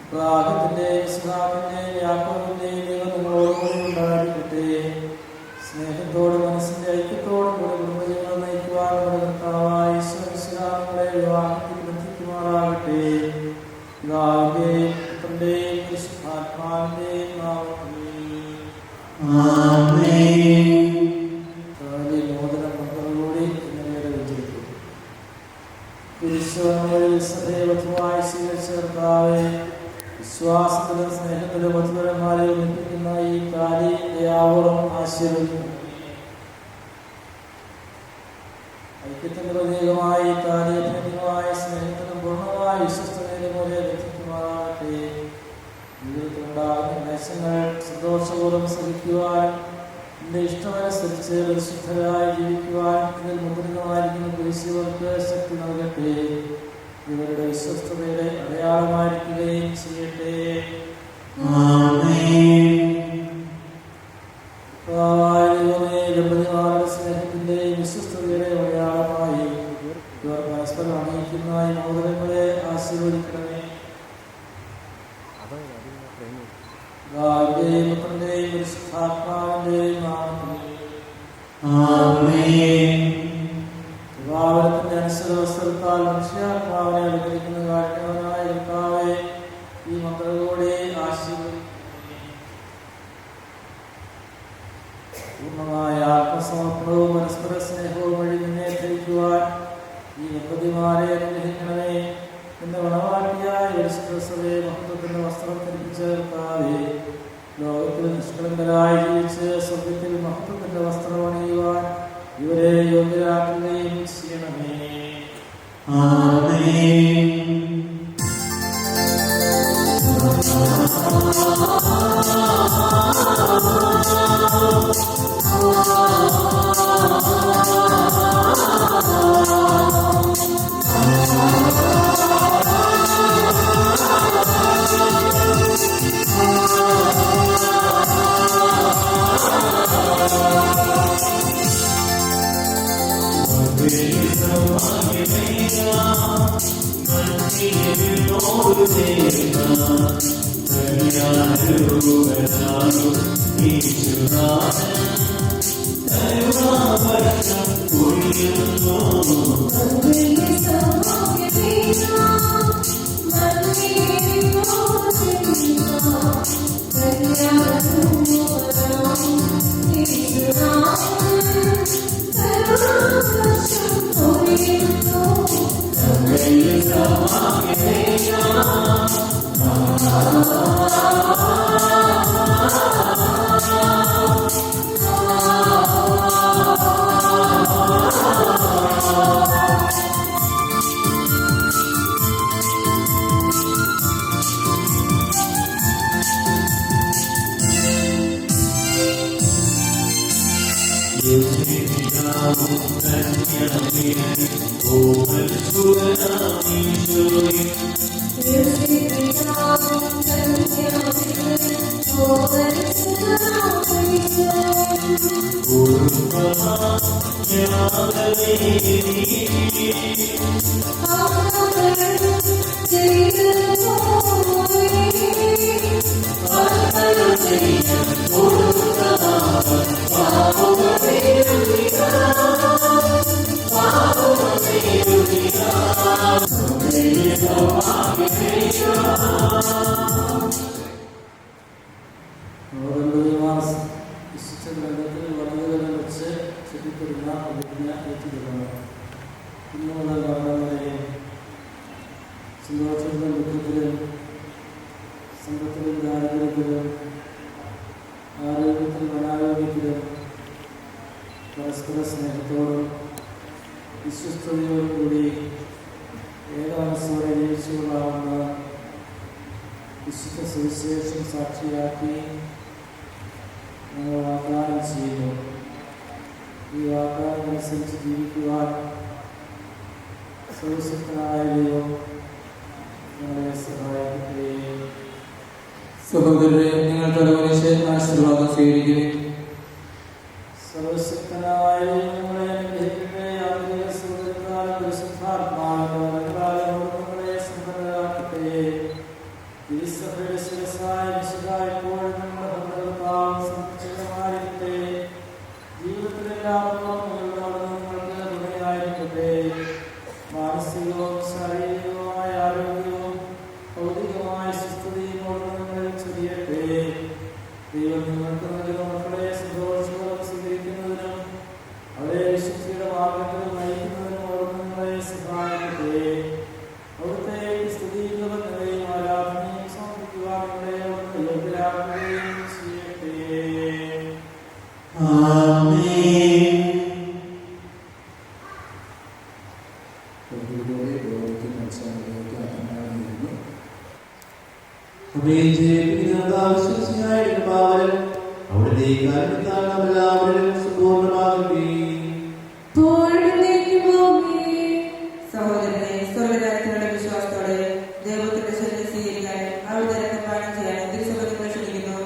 S7: ഇബ്രാഹിമിന്റെയും ഇസ്ഹാക്കിന്റെയും യാക്കോബിന്റെയും ദൈവം നിങ്ങളോടുകൂടി ഉണ്ടായിരിക്കട്ടെ. സ്നേഹത്തോടും മനസ്സിന്റെ ഐക്യത്തോടും കൂടി കുടുംബജീവിതം നയിക്കുവാൻ നമ്മുടെ കർത്താവായ ഈശ്വരശിഹാങ്ങളെ വിവാഹത്തിൽ ബന്ധിക്കുമാറാകട്ടെ. പിതാവിന്റെയും പുത്രന്റെയും പരിശുദ്ധാത്മാവിന്റെയും നാമത്തിൽ മോദനം മക്കളോടി എന്നിവയുടെ വെച്ചിരിക്കും. തിരുശോധനയിൽ സദൈവത്വമായി സ്വീകരിച്ച കർത്താവെ, വിശ്വാസത്തിലും സ്നേഹത്തിലും മധുരന്മാരെ ഒന്നിപ്പിക്കുന്ന ഈ കാര്യാവോളം ആശീർവദിക്കുന്നു. ഐക്യത്തിന്റെ പ്രതീകമായി കാര്യമായ സ്നേഹത്തിനും പൂർണ്ണമായ വിശ്വസ്തതയിലും ഒരേ വ്യക്തിത്വമാകട്ടെ. ജീവിതത്തിലുണ്ടാകുന്ന ക്ലേശങ്ങൾ സന്തോഷപൂർവ്വം സഹിക്കുവാനും എന്റെ ഇഷ്ടമനുസരിച്ച് പരിശുദ്ധരായി ജീവിക്കുവാനും ഇതിൽ മുദ്രിതമായിരിക്കുന്ന കുരിശിവർക്ക് ശക്തി നൽകട്ടെ. ഇവരുടെ വിശ്വസ്തതയുടെ അടയാളമായിരിക്കുകയും ചെയ്യട്ടെ. ദമ്പതിമാരുടെ സ്നേഹത്തിന്റെയും വിശ്വസ്തതയുടെയും അടയാളമായി ഇവർ പരസ്പരം അണിയിക്കുന്ന ഈ മോദനങ്ങളെ ആശീർവദിക്കണമേ. പുത്രന്റെയും പരിശുദ്ധാത്മാവിന്റെയും നാമത്തിൽ വിവാഹത്തിന്റെ അനുസൃതവസ്ത്രത്താൽ മനുഷ്യാത്മാവിനെ അനുഗ്രഹിക്കുന്ന കാരണവനായ കർത്താവേ, ഈ മക്കളോടെ ആശീർവദിക്കണമേ. പൂർണ്ണമായ ആത്മസമർപ്പണവും പരസ്പര സ്നേഹവും വഴി നിന്നെ ധരിക്കുവാൻ ഈ ദമ്പതിമാരെ അനുഗ്രഹിക്കണമേ. എന്റെ വണവാട്ടിയായ പരിശുദ്ധസഭയെ മഹത്വത്തിന്റെ വസ്ത്രം ധരിപ്പിച്ച കർത്താവേ, ലോകത്തിൽ നിഷ്കളങ്കരായി ജീവിച്ച് സ്വർഗത്തിൽ മഹത്വത്തിന്റെ വസ്ത്രം അണിയുവാൻ ഇവരെ യോഗ്യരാക്കുകയും ചെയ്യണമേ.
S3: Amen.
S6: സഹോദരരെ, നിങ്ങൾ തലവനിച്ച് ആശീർവാദം സ്വീകരിക്കും.
S7: മാനസികവും ശാരീരികവുമായ ആരോഗ്യവും ഭൗതികമായ സുസ്ഥിതിയും ചൊരിയട്ടെ. ദൈവം നിങ്ങൾക്ക് നൽകുന്ന മക്കളെ സന്തോഷപൂർവ്വം സ്വീകരിക്കുന്നതിനും അവരെ വിശുദ്ധിയുടെ മാർഗത്തിൽ നയിക്കുന്നതിനും അവിടുന്ന് നിങ്ങളെ സഹായിക്കട്ടെ. അവിടുത്തെ സ്തുതിയും ആരാധനയും സമർപ്പിക്കുവാൻ നിങ്ങളെ അവിടുന്ന് യോഗ്യരാക്കുകയും ചെയ്യട്ടെ.
S8: സഹോദരനെ സ്വർഗരാജ്യത്തിനുള്ള വിശ്വാസത്തോടെ ദൈവത്തിന്റെ ശരീരം സ്വീകരിക്കാൻ അവിടുത്തെ രക്തപാനം ചെയ്യാൻ തിരുസഭ ക്ഷണിക്കുന്നു.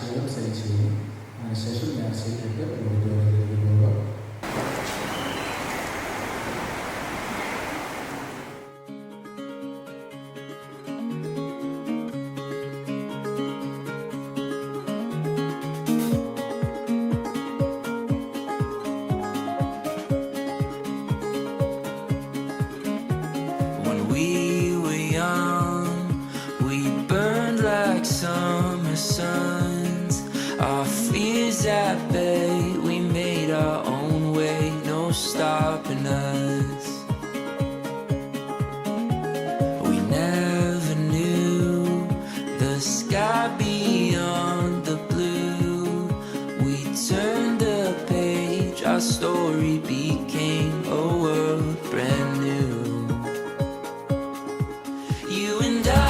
S7: കാഴ്ചകളും സെൻസ് ചെയ്യും. അതിനുശേഷം ഞാൻ സ്റ്റേജിലേക്ക് ഓഡിറ്റോറിയത്തിലേക്ക് പോകുക.
S3: When we were young, we burned like summer suns. Our fears at bay, we made our own way, no stopping us. We never knew the sky beyond the blue. We turned the page, our story became a world brand new. You and I,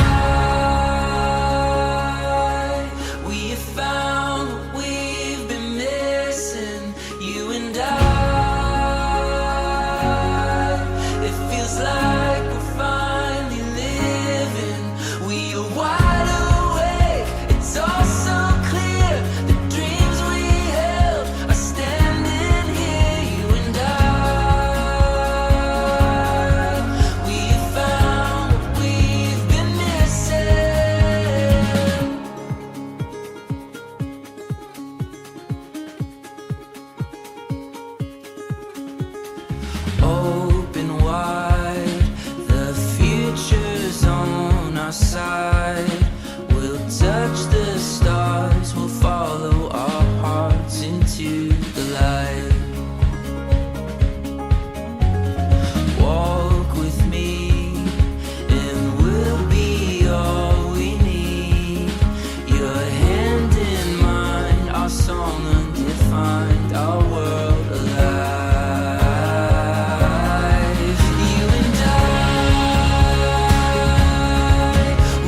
S3: we have found what we've been missing. You and I, it feels like we're finally living. We are wide awake, it's all so clear. The dreams we held are standing here. You and I, we have found what we've been missing. Open wide, the future's on our side. We'll touch the stars, we'll follow our hearts into the light. Walk with me, and we'll be all we need. Your hand in mine, our song undefined, our world alive. You and I,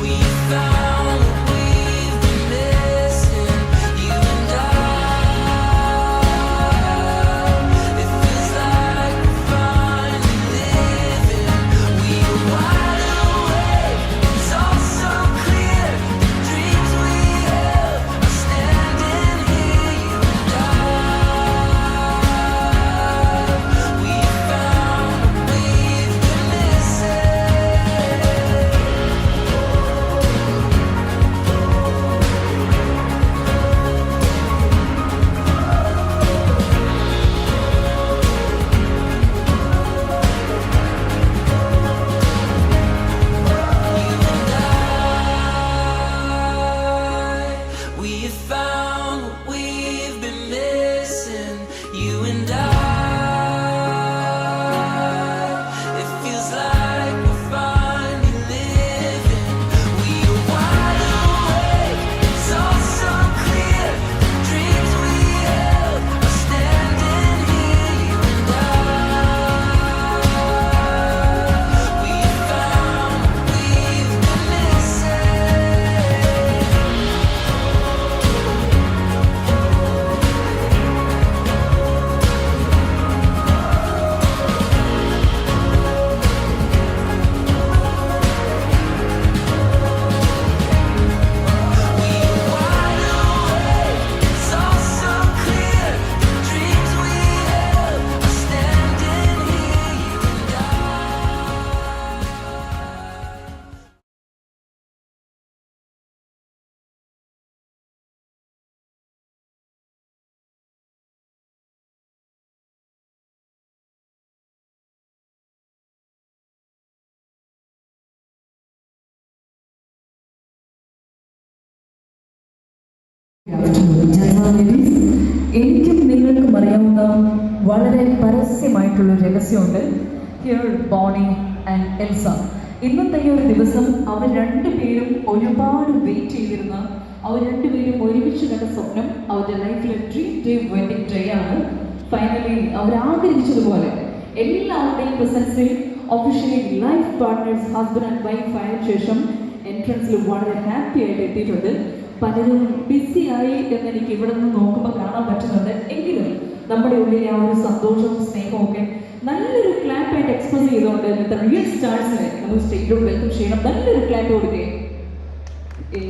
S3: we found what we've been missing. You and I, it feels like we're finally living. We are wide awake, it's all so clear. The dreams we held are standing here. You and I, we found what we've been missing. We have found what we've been missing. You and I, it feels like we're finally living. We are wide awake, it's all so clear. The dreams we held are standing here. You and I, we have found what we've been missing. We are wide awake, it's all so clear. The dreams we held are standing here. You and I.
S9: എനിക്കും നിങ്ങൾക്കും അറിയാവുന്ന വളരെ പരസ്യമായിട്ടുള്ള രഹസ്യമുണ്ട്. Here Boney and Elsa, ഇന്നത്തെ ഈ ഒരു ദിവസം അവർ രണ്ടുപേരും ഒരുപാട് വെയിറ്റ് ചെയ്തിരുന്ന, അവർ രണ്ടുപേരും ഒരുമിച്ച് കണ്ട സ്വപ്നം അവരുടെ ലൈഫിലെ ഡ്രീം ഡേ വെഡിങ് ഡേ ആണ്. ഫൈനലി അവർ ആഗ്രഹിച്ചതുപോലെ എല്ലാവരുടെയും പ്രസൻസിൽ officially life partners husband and wife ആയ ശേഷം എൻട്രൻസിൽ വളരെ ഹാപ്പി ആയിട്ട് എത്തിയിട്ടുണ്ട്. പലരും ബിസിയായി എന്നെനിക്ക് ഇവിടെ നിന്ന് നോക്കുമ്പോൾ കാണാൻ പറ്റുന്നുണ്ട്. എങ്കിലും നമ്മുടെ ഉള്ളിലെ ആ ഒരു സന്തോഷവും സ്നേഹവും ഒക്കെ നല്ലൊരു ക്ലാപ്പായിട്ട് എക്സ്പ്രസ് ചെയ്തുകൊണ്ട് ഇന്നത്തെ റിയൽ സ്റ്റാർസിനെ നമുക്ക് സ്റ്റേജിലോട്ട് വെൽക്കം ചെയ്യണം. നല്ലൊരു ക്ലാപ്പ് കൊടുക്കേ. ഈ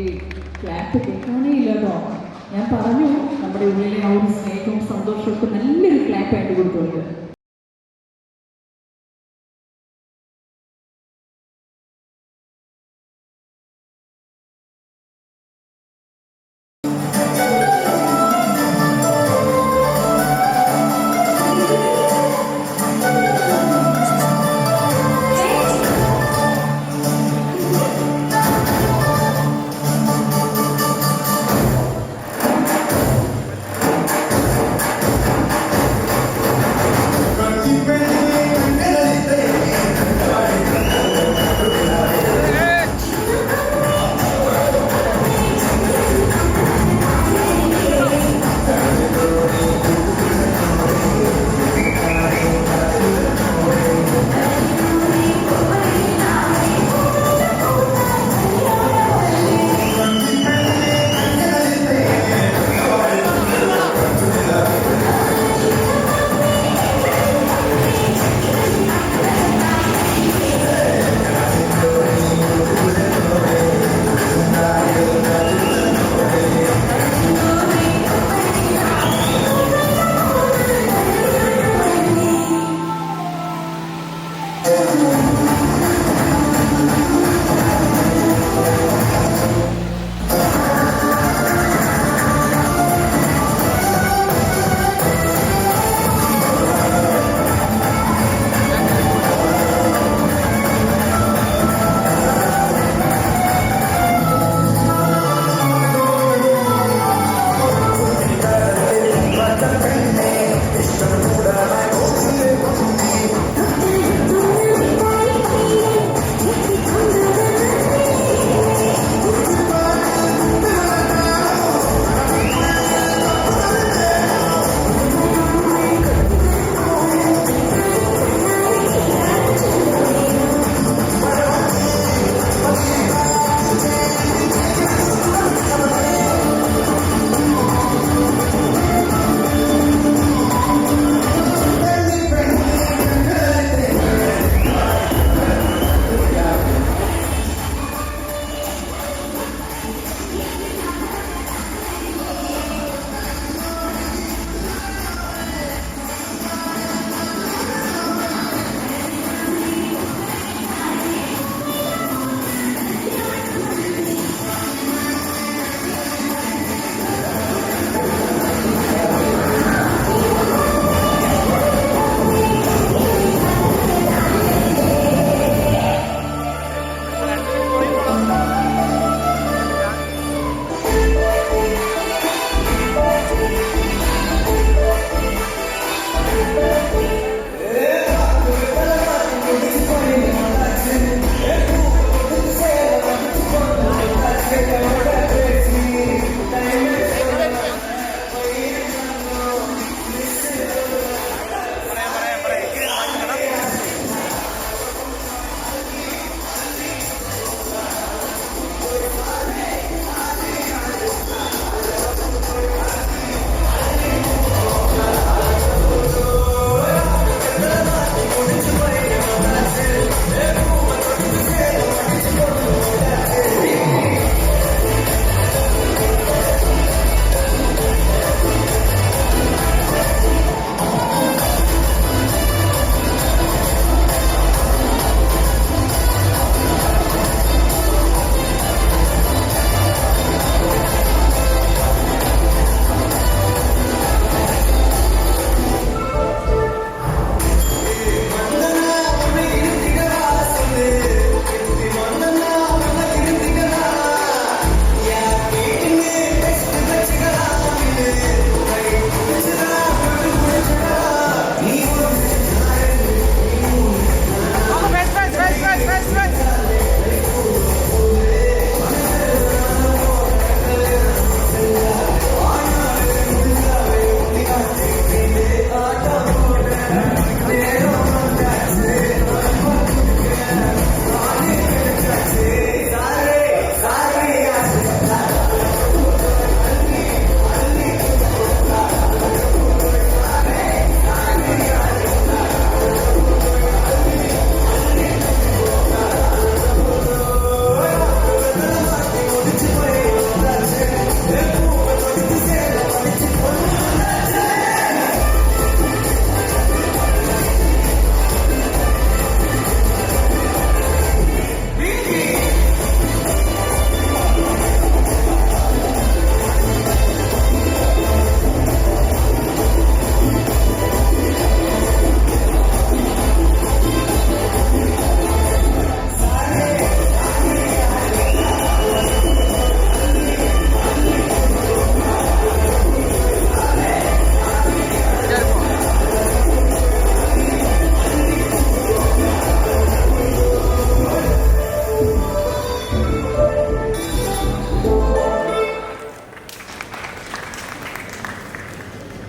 S9: ക്ലാപ്പ് കേൾക്കാനേ ഇല്ല കേട്ടോ. ഞാൻ പറഞ്ഞു നമ്മുടെ ഉള്ളിലെ ആ ഒരു സ്നേഹവും സന്തോഷവും നല്ലൊരു ക്ലാപ്പായിട്ട് കൊടുത്തുകൊണ്ട്.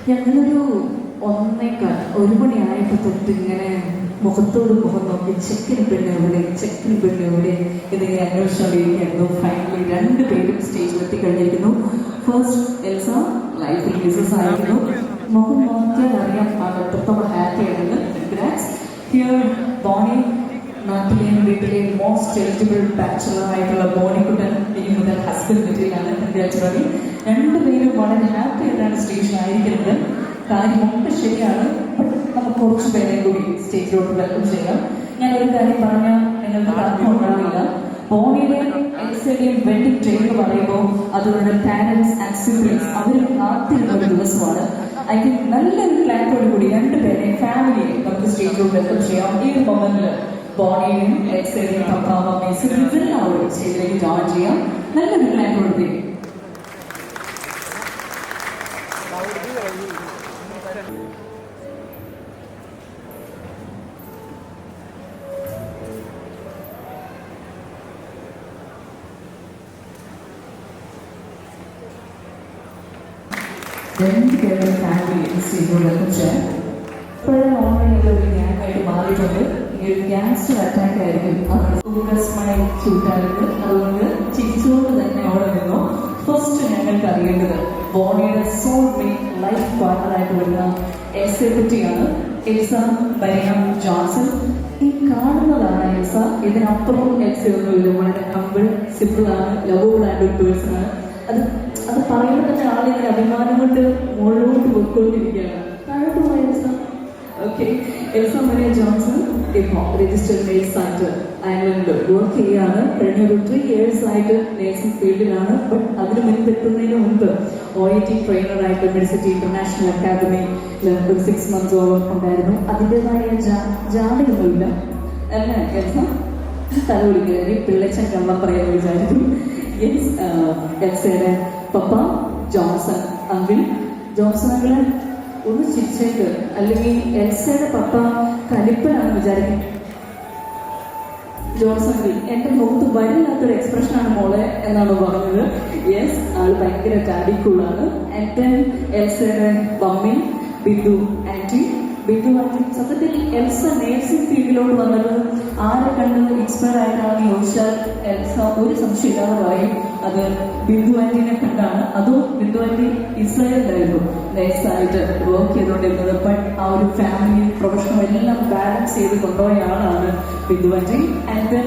S9: ഞങ്ങളൊരു 1 മണിയായപ്പോൾ തൊട്ട് ഇങ്ങനെ മുഖത്തോട് മുഖം നോക്കി ചെക്കിന് പെണ്ണ് എവിടെ എന്നിങ്ങനെ അന്വേഷിച്ചുകൊണ്ടിരിക്കുകയായിരുന്നു. ഫൈനലി 2 പേരും സ്റ്റേജിലെത്തി കഴിഞ്ഞിരിക്കുന്നു. ഫസ്റ്റ് എൽസ ലൈഫിൽ മിസ്സസ് ആയിരുന്നു. മുഖം നോക്കിയാൽ അറിയാം അത് എത്രത്തോളം ഹാപ്പി ആണെന്ന്. ഹിയർ ബോണി, നാട്ടിലെയും വീട്ടിലെയും മോസ്റ്റ് എലിജിബിൾ ബാച്ചലർ ആയിട്ടുള്ള ബോണിക്കുട്ടൻ ഇനി മുതൽ ഹസ്ബൻഡ് മെറ്റീരിയലാണ്. കൺഗ്രാറ്റുലറി. 2 പേരും വളരെ ഹാപ്പി ആയിട്ടാണ് സ്റ്റേജിലായിരിക്കുന്നത്. കാര്യമൊക്കെ ശരിയാണ്. നമുക്ക് കുറച്ച് പേരെയും കൂടി സ്റ്റേജിലോട്ട് വെൽക്കം ചെയ്യാം. ഞാൻ ഒരു കാര്യം പറഞ്ഞാൽ നിങ്ങൾക്ക് തർക്കം ഉണ്ടാവില്ല. ബോണിയുടെ എൽസയുടെയും വെഡിങ് ഡേ എന്ന് പറയുമ്പോൾ അതുകൊണ്ട് പാരന്റ്സ് ആൻഡ് സിബ്ലിംഗ്സ് അവർ കാത്തിരുന്ന ഒരു ദിവസമാണ്. ഐ തിങ്ക് നല്ലൊരു ക്ലാപ്പോട് കൂടി 2 പേരെയും ഫാമിലിയെ നമുക്ക് സ്റ്റേജിലോട്ട് വെൽക്കം ചെയ്യാം. ഈ ഒരു മൊമെന്റിൽ ബോണിയെയും എൽസയുടെയും പപ്പ മമ്മി സിബ്ലിംഗ്സ് എല്ലാവരും സ്റ്റേജിലേക്ക് ജോയിൻ ചെയ്യാം. നല്ലൊരു ക്ലാപ്പോട് കൂടി. രണ്ട് പേരുടെ ഫാമിലി സ്റ്റേജിലോട്ട് വെൽക്കം ചെയ്യാം. ഇപ്പോഴും ഓൺലൈനിൽ ഒരു ഗ്യാങ്ങായിട്ട് മാറിയിട്ടുണ്ട്. ഈ ഒരു ഗ്യാങ്സ്റ്റർ അറ്റാക്ക് ആയിരിക്കും. ചൂട്ടാറുണ്ട്. അതുകൊണ്ട് ചിരിച്ചുകൊണ്ട് തന്നെ അവിടെ നിന്നു. ഫസ്റ്റ് ഞങ്ങൾക്ക് അറിയേണ്ടത് ബോണിയുടെ സോൾമേറ്റ് ലൈഫ് പാർട്ണറായിട്ട് വരുന്ന എൽസയെ പറ്റിയാണ്. എൽസ മരിയം ജോൺസൺ. ഈ കാണുന്നതാണ് എൽസ. ഇതിനപ്പുറം എൽസയൊന്നുമില്ല. വളരെ ഹമ്പിൾ, സിമ്പിളാണ്, ലവബിൾ ആയിട്ടൊരു പേഴ്സണാണ്. അത് പറയുമ്പോൾ തന്നെ ആളിങ്ങനെ അഭിമാനം കൊണ്ട് മുകളിലോട്ട് പോയിക്കൊണ്ടിരിക്കുകയാണ്. താഴോട്ട് പോയ Elsa. Okay, Elsa Maria Johnson ഇപ്പോൾ രജിസ്റ്റേർഡ് നേഴ്സായിട്ട് അയർലൻഡിൽ വർക്ക് ചെയ്യുകയാണ്. കഴിഞ്ഞ ഒരു 3 years ആയിട്ട് നേഴ്സിംഗ് ഫീൽഡിലാണ്. ബട്ട് അതിന് മുൻപെത്തുന്നതിന് മുൻപ് OIT ട്രെയിനറായിട്ട് മെഡിസിറ്റി ഇന്റർനാഷണൽ അക്കാദമിയിൽ ഒരു 6 months ഉണ്ടായിരുന്നു. അതിൻ്റെതായ ജാടയൊന്നുമില്ല അല്ലേ എൽസ? തലവിളിക്കുക പിള്ളച്ചൻ കള്ളം പറയാൻ വിചാരിക്കും. യെസ്, എൽസയുടെ പപ്പ ജോൺസൺ അങ്കിൾ. ജോൺസൺ അങ്കിള് ഒന്ന് ചിരിച്ചേക്ക്, അല്ലെങ്കിൽ എൽസയുടെ പപ്പ കലിപ്പനാണ് വിചാരിക്കും. ജോൺസൺ അങ്കിൾ എന്റെ മുഖത്ത് വരില്ലാത്തൊരു എക്സ്പ്രഷനാണ് മോളെ എന്നാണ് പറഞ്ഞത്. യെസ്, ആള് ഭയങ്കര ഡാഡിക്കൂളാണ്. ആൻഡ് ദെൻ എൽസയുടെ mummy Bindu aunty. Bindu aunty സത്യത്തിൽ എൽസ നേഴ്സിംഗ് ഫീൽഡിലോട്ട് വന്നത് ആരെ കണ്ട് ഇൻസ്പയർ ആയിട്ടാണെന്ന് ചോദിച്ചാൽ എൽസ ഒരു സംശയമില്ലാതെ പറയും അത് ബിന്ദു ആന്റിനെ കണ്ടാണ്. അതും ബിന്ദു ആന്റി ഇസ്രായേലിലായിരുന്നു നേഴ്സായിട്ട് വർക്ക് ചെയ്തുകൊണ്ടിരുന്നത്. ബട്ട് ആ ഒരു ഫാമിലി പ്രൊഫഷണൽ എല്ലാം ബാലൻസ് ചെയ്ത് കൊണ്ടുപോയ ആളാണ് Bindu aunty. And then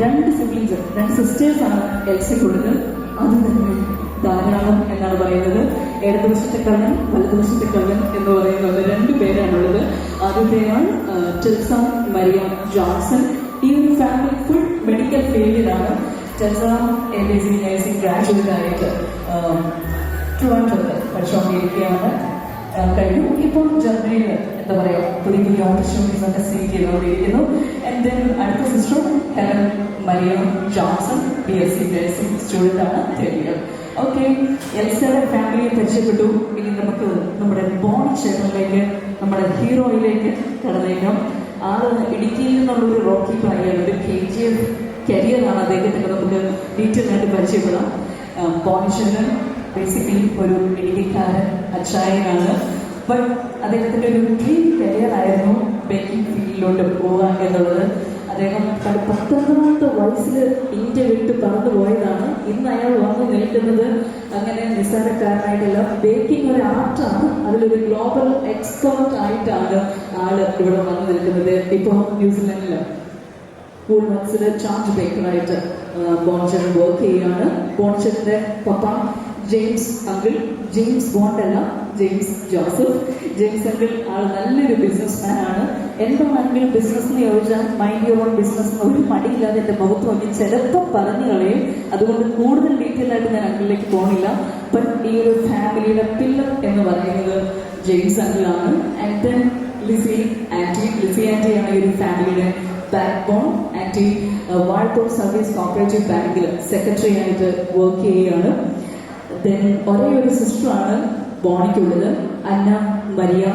S9: 2 siblings, 2 സിസ്റ്റേഴ്സാണ് എൽസയ്ക്കുള്ളത്. അത് തന്നെ ധാരാളം എന്നാണ് പറയുന്നത്. ഇടതുവശത്തെ കള്ളൻ, വലതുവശത്തെ കള്ളൻ എന്ന് പറയുന്നത് 2 പേരാണുള്ളത്. ആദ്യത്തെയാൾ ടെൽസ മരിയം ജോൺസൺ. ഈ ഒരു ഫാമിലി ഫുൾ മെഡിക്കൽ ഫീൽഡിലാണ്. ടെൽസ MSc നഴ്സിംഗ് ഗ്രാജുവേറ്റ് ആയിട്ട് ട്രിവാൻഡ്രത്ത് പഠിച്ചുകൊണ്ടിരിക്കുകയാണ്. കഴിഞ്ഞു. ഇപ്പോൾ ജർമ്മനിയിൽ എന്താ പറയുക പുതിയ ഓപ്പർച്യൂണിറ്റീസ് ഒക്കെ സീറ്റ് ചെയ്തുകൊണ്ടിരിക്കുന്നു. ആൻഡ് ദെൻ അടുത്ത sister Helen Mariam Johnson BSc nursing student ആണ്, 3rd year. ഓക്കെ, എൽസയുടെ ഫാമിലിയെ പരിചയപ്പെട്ടു. ഇനി നമുക്ക് നമ്മുടെ ബോണി ചേട്ടനിലേക്ക്, നമ്മുടെ ഹീറോയിലേക്ക് കടന്നേക്കാം. ആള് ഇടുക്കിയിൽ നിന്നുള്ളൊരു റോക്കി പ്ലെയർ, ഒരു KGF കരിയറാണ് അദ്ദേഹത്തിന്. നമുക്ക് ഡീറ്റെയിൽ ആയിട്ട് പരിചയപ്പെടാം. ബോണി ചേട്ടൻ ബേസിക്കലി ഒരു ഇടുക്കിക്കാരൻ അച്ചായനാണ്. ബട്ട് അദ്ദേഹത്തിന്റെ ഒരു ഡ്രീം കരിയർ ആയിരുന്നു ബേക്കിംഗ് ഫീൽഡിലോട്ട് പോവുക എന്നുള്ളത്. അദ്ദേഹം 19 വയസ്സിൽ ഇന്ത്യ വിട്ട് പറന്നു പോയതാണ്. ഇന്ന് അയാൾ വന്നു നിൽക്കുന്നത് അങ്ങനെ നിസ്സാരക്കാരനായിട്ടല്ല. ബേക്കിംഗ് ഒരു ആർട്ടാണ്. അതിലൊരു ഗ്ലോബൽ എക്സ്പേർട്ട് ആയിട്ടാണ് ആള് ഇവിടെ വന്നു നിൽക്കുന്നത്. ഇപ്പോൾ ന്യൂസിലൻഡില് വൂൾമൺസിലെ ചാർജ് ബേക്കറായിട്ട് ബോൺചേട്ടൻ വർക്ക് ചെയ്യുകയാണ്. ബോൺചേട്ടന്റെ പപ്പ ജെയിംസ് അങ്കിൾ, ജെയിംസ് ബോണ്ട് അല്ല, ജെയിംസ് ജോസഫ്. ജെയിംസ് അങ്കിൾ ആൾ നല്ലൊരു ബിസിനസ്മാൻ ആണ്. എന്താണ് അങ്കിൾ ബിസിനസ് എന്ന് ചോദിച്ചാൽ മൈൻഡ് യുവർ ഓൺ ബിസിനസ് എന്ന് ഒരു മടിയില്ലാതെ എൻ്റെ മുഖത്ത് നോക്കി ചിലപ്പോൾ പറഞ്ഞു കളയും. അതുകൊണ്ട് കൂടുതൽ ഡീറ്റെയിൽ ആയിട്ട് ഞാൻ അങ്കിളിലേക്ക് പോകണില്ല. ബട്ട് ഈ ഒരു ഫാമിലിയുടെ പില്ലർ എന്ന് പറയുന്നത് ജെയിംസ് അങ്കിളാണ്. And then Lissy aunty. Lissy ആന്റിയാണ് ഈ ഒരു ഫാമിലിയുടെ ബാക്ക് ബോൺ. ആന്റി വാൾപോൾ സർവീസ് കോപ്പറേറ്റീവ് ബാങ്കിൽ സെക്രട്ടറി ആയിട്ട് വർക്ക് ചെയ്യുകയാണ്. ദെൻ ഒരേ ഒരു സിസ്റ്ററാണ് ബോണിക്കുള്ളത്, അന്ന മരിയ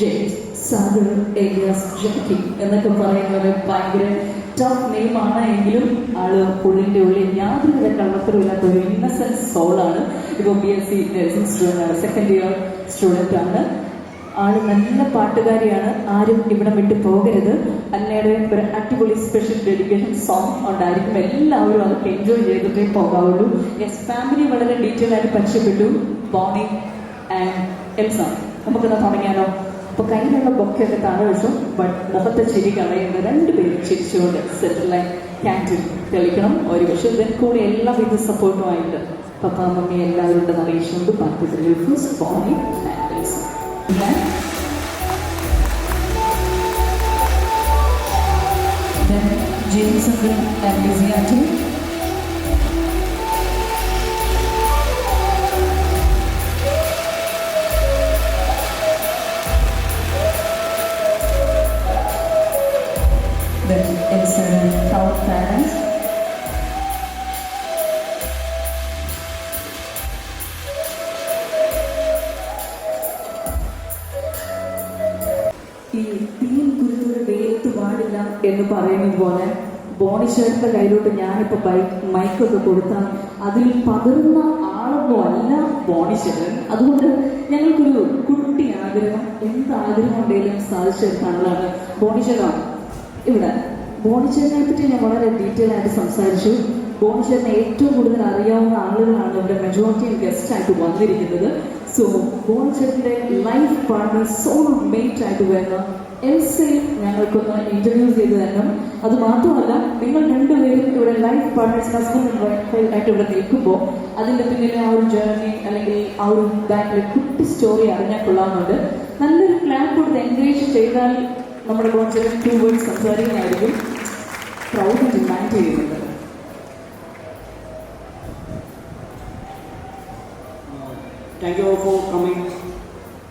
S9: ജെയിംസ്. സാഗർ ഏലിയാസ് ജക്കി എന്നൊക്കെ പറയുന്നത് ഭയങ്കര ടഫ് നെയിമാണ്. എങ്കിലും ആള് ഉള്ളിൻ്റെ ഉള്ളിൽ യാതൊരുവിധ കള്ളത്തരമില്ലാത്ത ഒരു ഇന്നസെന്റ് സോളാണ്. ഇപ്പോൾ BSc നഴ്സിംഗ് സ്റ്റുഡൻ്റാണ്, സെക്കൻഡ് ഇയർ സ്റ്റുഡൻ്റ് ആണ്. ആള് നല്ല പാട്ടുകാരിയാണ്. ആരും ഇവിടെ വിട്ടു പോകരുത്. അന്നയുടെ ഒരു അടിപൊളി സ്പെഷ്യൽ ഡെഡിക്കേഷൻ സോങ് ഉണ്ടായിരിക്കും. എല്ലാവരും അതൊക്കെ എൻജോയ് ചെയ്തിട്ടേ പോകാവുള്ളൂ. യെസ്, ഫാമിലി വളരെ ഡീറ്റെയിൽ ആയിട്ട് പരിചയപ്പെട്ടു. ബോണി ആൻഡ് എൽസ, നമുക്കിന്ന് തുടങ്ങിയാലോ? അപ്പോൾ കയ്യിലുള്ള ബൊക്കെയൊക്കെ താഴെ വെച്ചു, ബട്ട് മുഖത്തെ ചിരി കളയുന്ന രണ്ടുപേരും ചിരിച്ചുകൊണ്ട് സെറ്റിലായി ക്യാൻറ്റീൻ തെളിക്കണം. ഒരു പക്ഷേ ഇതിന് കൂടെ എല്ലാവിധ സപ്പോർട്ടുമായിട്ട് പപ്പ മമ്മി എല്ലാവരും ഉണ്ടെന്ന് അറിയിച്ചുകൊണ്ട് party first Boney and Elsa. Then James and Lizzie Anthony. Then it's proud parents. ഈ തീം കുരുത്തൂര് വേലത്ത് പാടില്ല എന്ന് പറയുന്നത് പോലെ ബോണിഷേട്ടന്റെ കയ്യിലോട്ട് ഞാനിപ്പോൾ മൈക്കൊക്കെ കൊടുത്താൽ അതിൽ പകരുന്ന ആളൊന്നും അല്ല ബോണിഷേട്ടൻ. അതുകൊണ്ട് ഞങ്ങൾക്കൊരു കുട്ടി ആഗ്രഹം, എന്ത് ആഗ്രഹം ഉണ്ടെങ്കിലും സാധിച്ചെടുക്കാനുള്ളതാണ്. ബോണിഷേട്ടൻ ഇവിടെ. ബോണിച്ചേട്ടനെ പറ്റി ഞാൻ വളരെ ഡീറ്റെയിൽ ആയിട്ട് സംസാരിച്ചു. ബോണിച്ചേട്ടനെ ഏറ്റവും കൂടുതൽ അറിയാവുന്ന ആളുകളാണ് ഇവിടെ മെജോറിറ്റി ഗസ്റ്റ് ആയിട്ട് വന്നിരിക്കുന്നത്. സോ ബോണിച്ചേട്ടൻ്റെ ലൈഫ് പാർട്ണർ സോൾമേറ്റ് ആയിട്ട് വരുന്ന എൽസയെ ഞങ്ങൾക്കൊന്ന് ഇൻട്രൊഡ്യൂസ് ചെയ്ത് തരണം. അത് മാത്രമല്ല, നിങ്ങൾ രണ്ടുപേരും ഇവിടെ ലൈഫ് പാർട്ണേഴ്സ് ഹസ്ബൻഡ് ആയിട്ട് ഇവിടെ നിൽക്കുമ്പോൾ അതിൻ്റെ പിന്നിലെ ആ ഒരു ജേർണി അല്ലെങ്കിൽ ആ ഒരു ബാക്കിലെ കുട്ടി സ്റ്റോറി അറിഞ്ഞാൽ കൊള്ളാമെന്നുണ്ട്. നല്ലൊരു ക്ലാപ്പ് കൊടുത്ത് എൻകറേജ് ചെയ്താൽ നമ്മുടെ ബോണിച്ചേട്ടൻ 2 വേർഡ്സ് സംസാരിക്കുന്നതായിരിക്കും. പ്രൗഡ് ഡിമാൻഡ് ചെയ്യുന്നുണ്ട്.
S10: Thank you for coming.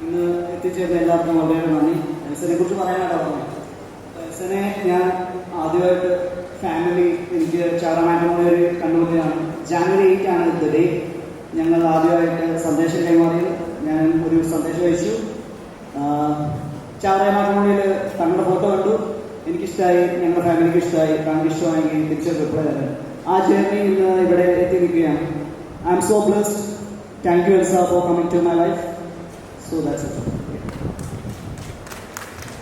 S10: ഇന്ന് എത്തിച്ചേർന്ന എല്ലാവർക്കും വളരെ നന്ദി. എൽസനെ കുറിച്ച് പറയാനായിട്ടാണ്. എൽസനെ ഞാൻ ആദ്യമായിട്ട് ഫാമിലി എനിക്ക് ചാറാമാറ്റമോടെ കണ്ടുപിടിച്ചതാണ്. ജാനുവരി 8 ആണ് ദ ഡേ ഞങ്ങൾ ആദ്യമായിട്ട് സന്ദേശം കൈമാറിയത്. ഞാൻ ഒരു സന്ദേശം അയച്ചു. ചാറാമാറ്റമോണിയിൽ തങ്ങളുടെ ഫോട്ടോ കണ്ടു, എനിക്കിഷ്ടമായി, ഞങ്ങളുടെ ഫാമിലിക്ക് ഇഷ്ടമായി, താങ്കൾക്ക് ഇഷ്ടമായെങ്കിൽ തിരിച്ച് റിപ്ലൈ തരാം. ആ ജേർണി ഇന്ന് ഇവിടെ എത്തി നിൽക്കുകയാണ്. I M so blessed. Thank you, Elsa, for coming to my life. So that's it.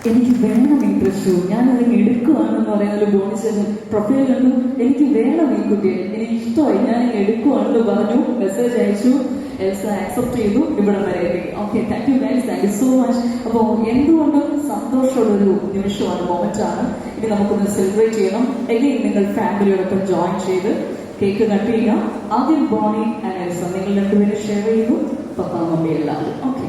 S9: എനിക്ക് വേണം ഈ പ്രശ്നു, ഞാനതിന് എടുക്കുവാണെന്ന് പറയുന്നത് ബോണിച്ചേട്ടൻ പ്രൊഫൈൽ കണ്ടു, എനിക്ക് വേണം ഈ കുട്ടിയെ, എനിക്ക് ഇഷ്ടമായി, ഞാൻ എടുക്കുവാണെന്ന് പറഞ്ഞു, മെസ്സേജ് അയച്ചു. എൽസ ആക്സെപ്റ്റ് ചെയ്തു, ഇവിടെ വരെ എത്തി. Okay, thank you guys, thank you so much. അപ്പോൾ എന്തുകൊണ്ടും സന്തോഷമുള്ളൊരു നിമിഷമാണ്, മൊമെന്റാണ്. ഇനി നമുക്കൊന്ന് സെലിബ്രേറ്റ് ചെയ്യണം. എഗെയിൻ നിങ്ങൾ ഫാമിലിയോടൊപ്പം ജോയിൻ ചെയ്ത് കേക്ക് കട്ട് ചെയ്യുക. ആദ്യം ബോണി ആൻഡ് എൽസ നിങ്ങൾ രണ്ടുപേരും ഷെയർ ചെയ്തു, പപ്പ മമ്മി എല്ലാവരും. Okay.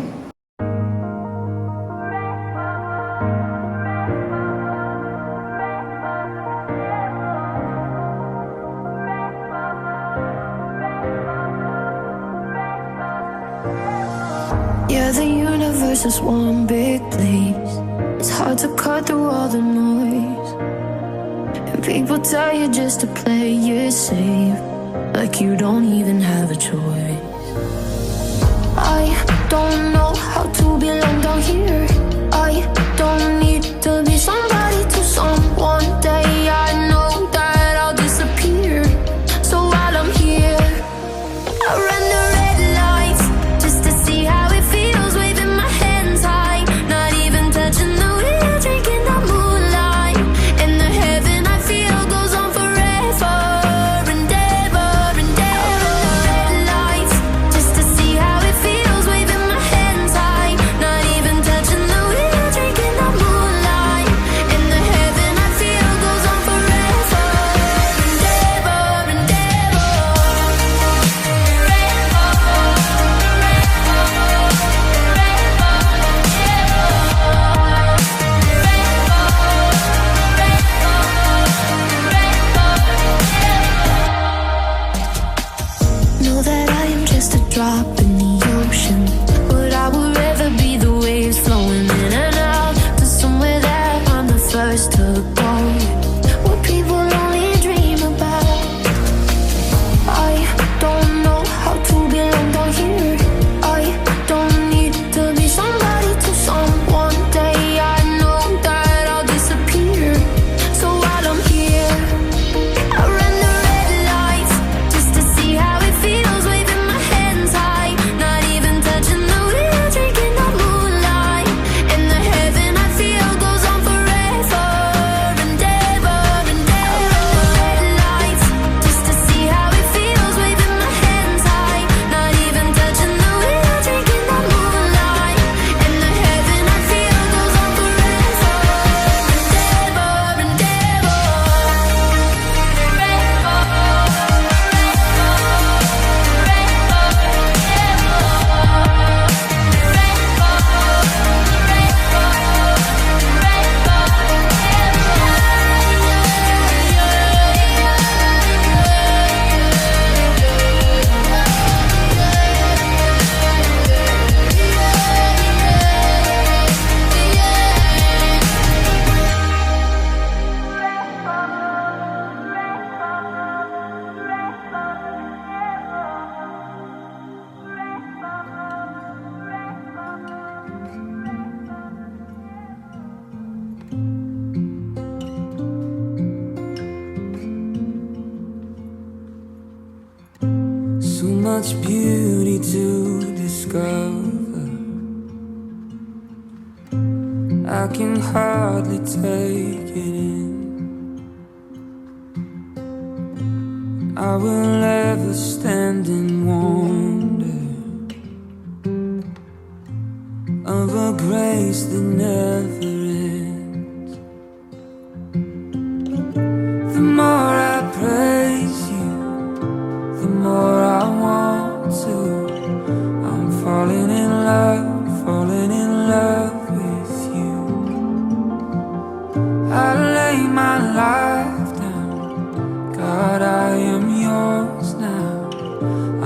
S11: Yeah, the universe is one big place. It's hard to cut through all the noise. And people tell you just to play it safe, like you don't even have a choice. I don't know how to belong down here. I don't need to be somebody to someone. Day I know that I'll disappear. So while I'm here, I run the red lights just to see how it feels, waving my hands high, not even touching the wheel, drinking the moonlight, and the heaven I feel goes on forever and ever and ever. Red lights
S3: much beauty to discover. I can hardly take it in. I will ever stand in wonder of a grace that never ends. The more I praise you, the more I want to. I'm falling in love with you. I lay my life down, God, I am yours now.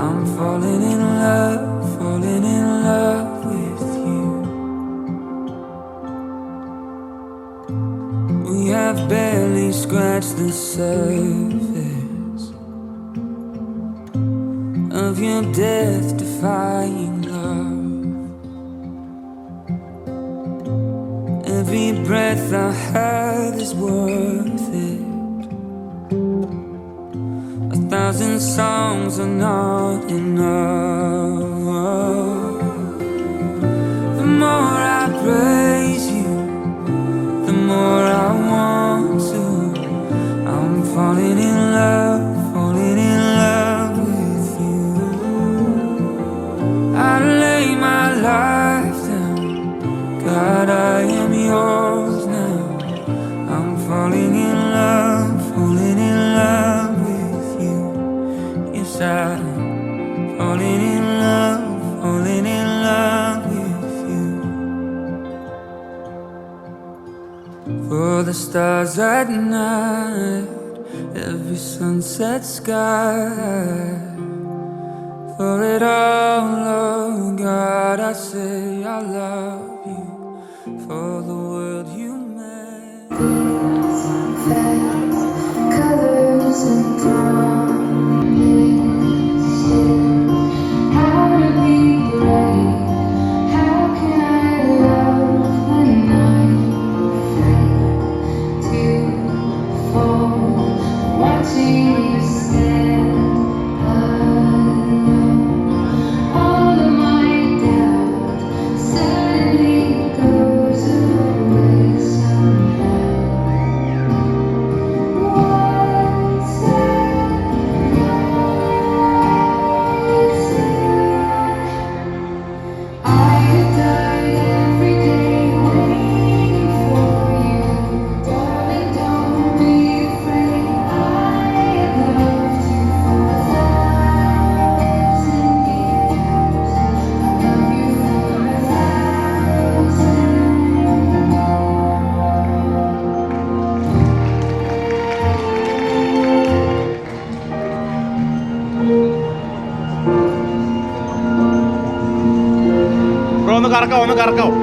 S3: I'm falling in love with you. We have barely scratched the surface of your death-defying love. Every breath I have is worth it. 1,000 songs are not enough. The more I praise you, the more I want to. I'm falling in love with you. I lay my life down, God, I am yours now. I'm falling in love with you. Yes, I'm falling in love with you. For the stars at night, every sunset sky. For it all, oh God, I say I love you. For the world you made.
S11: Colors and promise, how to be brave, how can I love when I'm afraid to fall, watching you stand alone. All of my doubt suddenly goes away somehow.
S12: ഒന്ന് കറക്കാവോ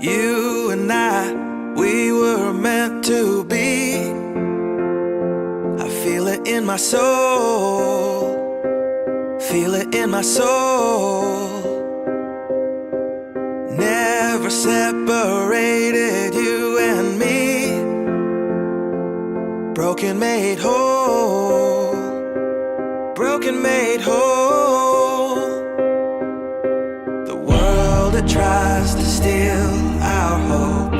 S3: You and I, we were meant to be. I feel it in my soul. Feel it in my soul. Never separated, you and me. Broken made whole. Broken made whole. The world that tries to steal our hope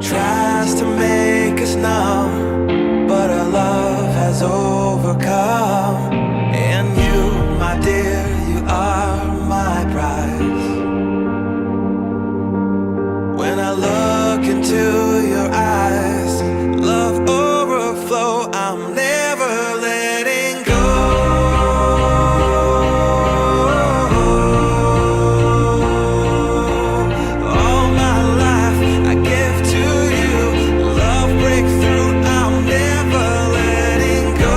S3: tries to make us numb, but our love has overcome. And you, my dear, you are my prize. When I look into your eyes, love overflow, I'm never letting go. All my life I give to you. Love breakthrough, I'm never letting go.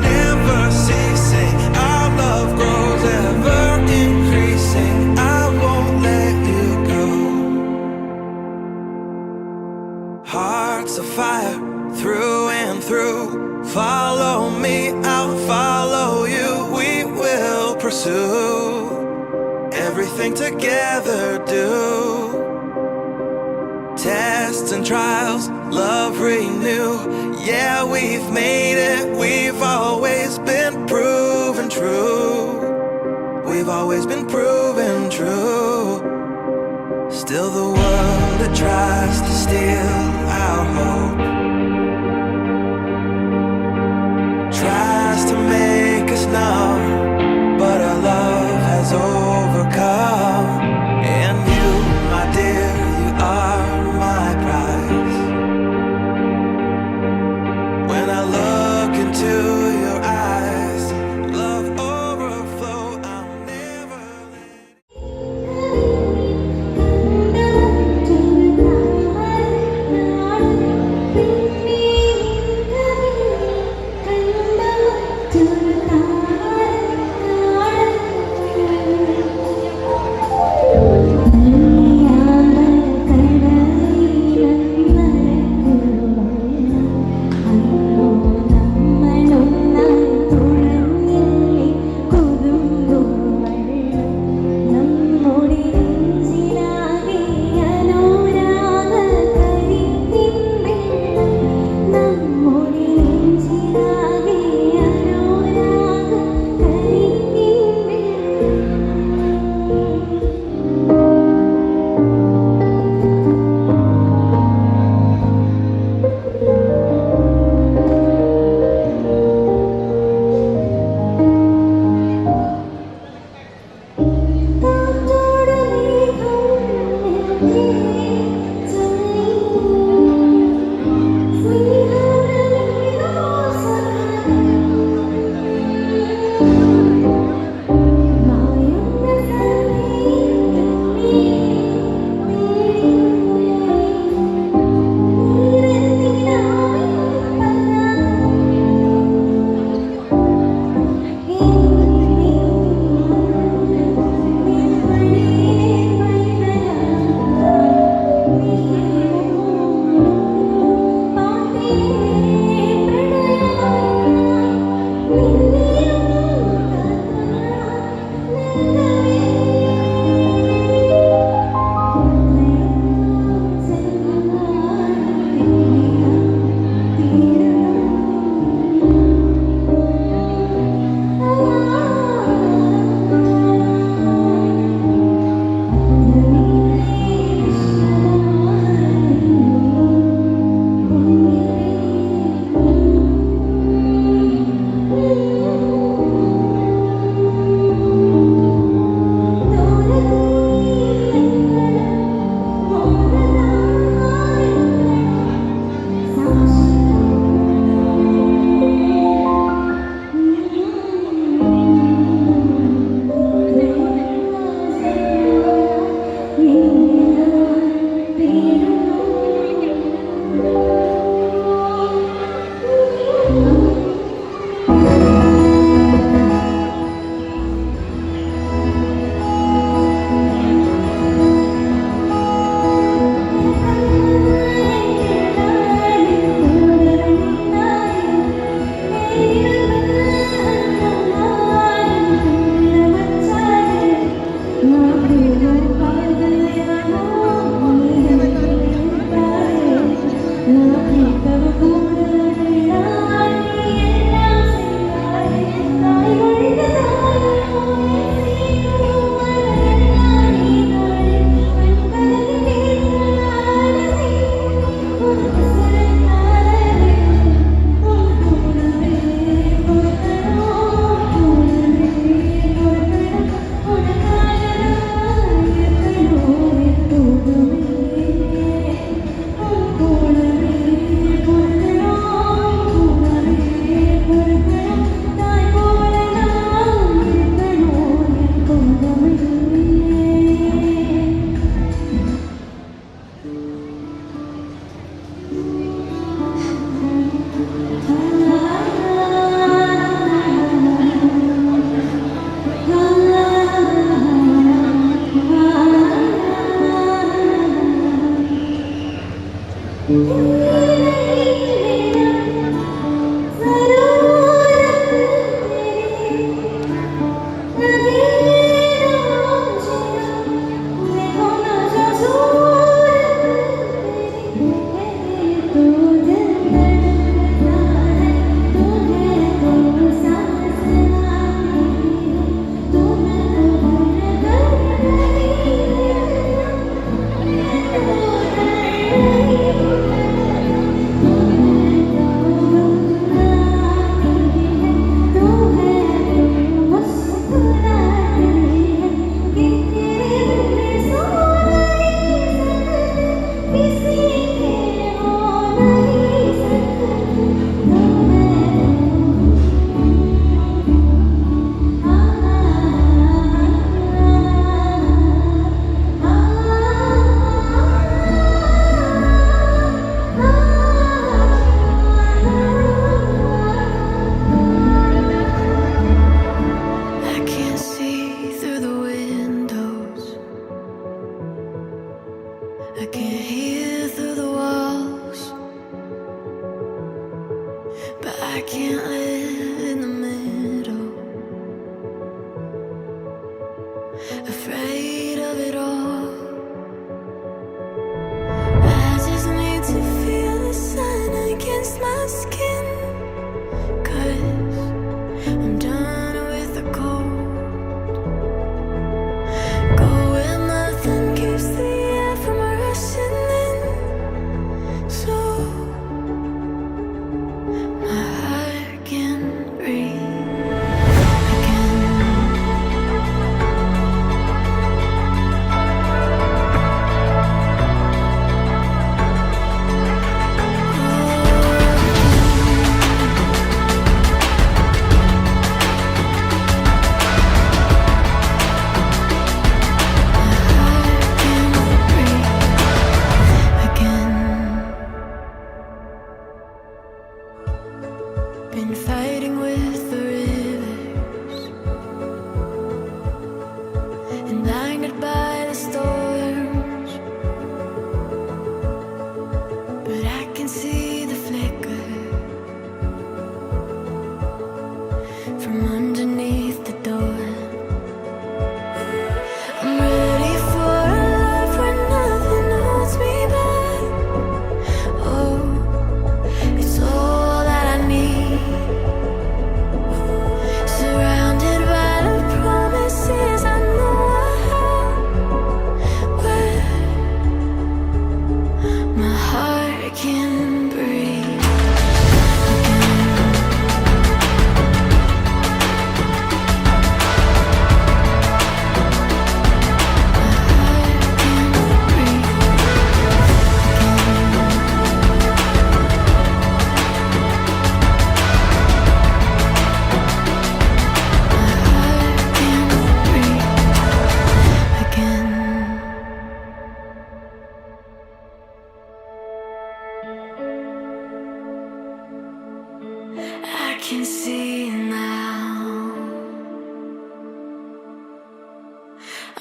S3: Never ceasing, our love grows, ever increasing. I won't let you go. Hearts of fire through and through. Follow me, I'll follow you. We will pursue everything together. Do tests and trials, love renew. Yeah, we've made it. We've always been proven true. We've always been proven true. Still the world that tries to steal our hope tries to make us numb, but our love has overcome. And you, my dear, you are my prize. When I look into your eyes, love overflow, I'll never let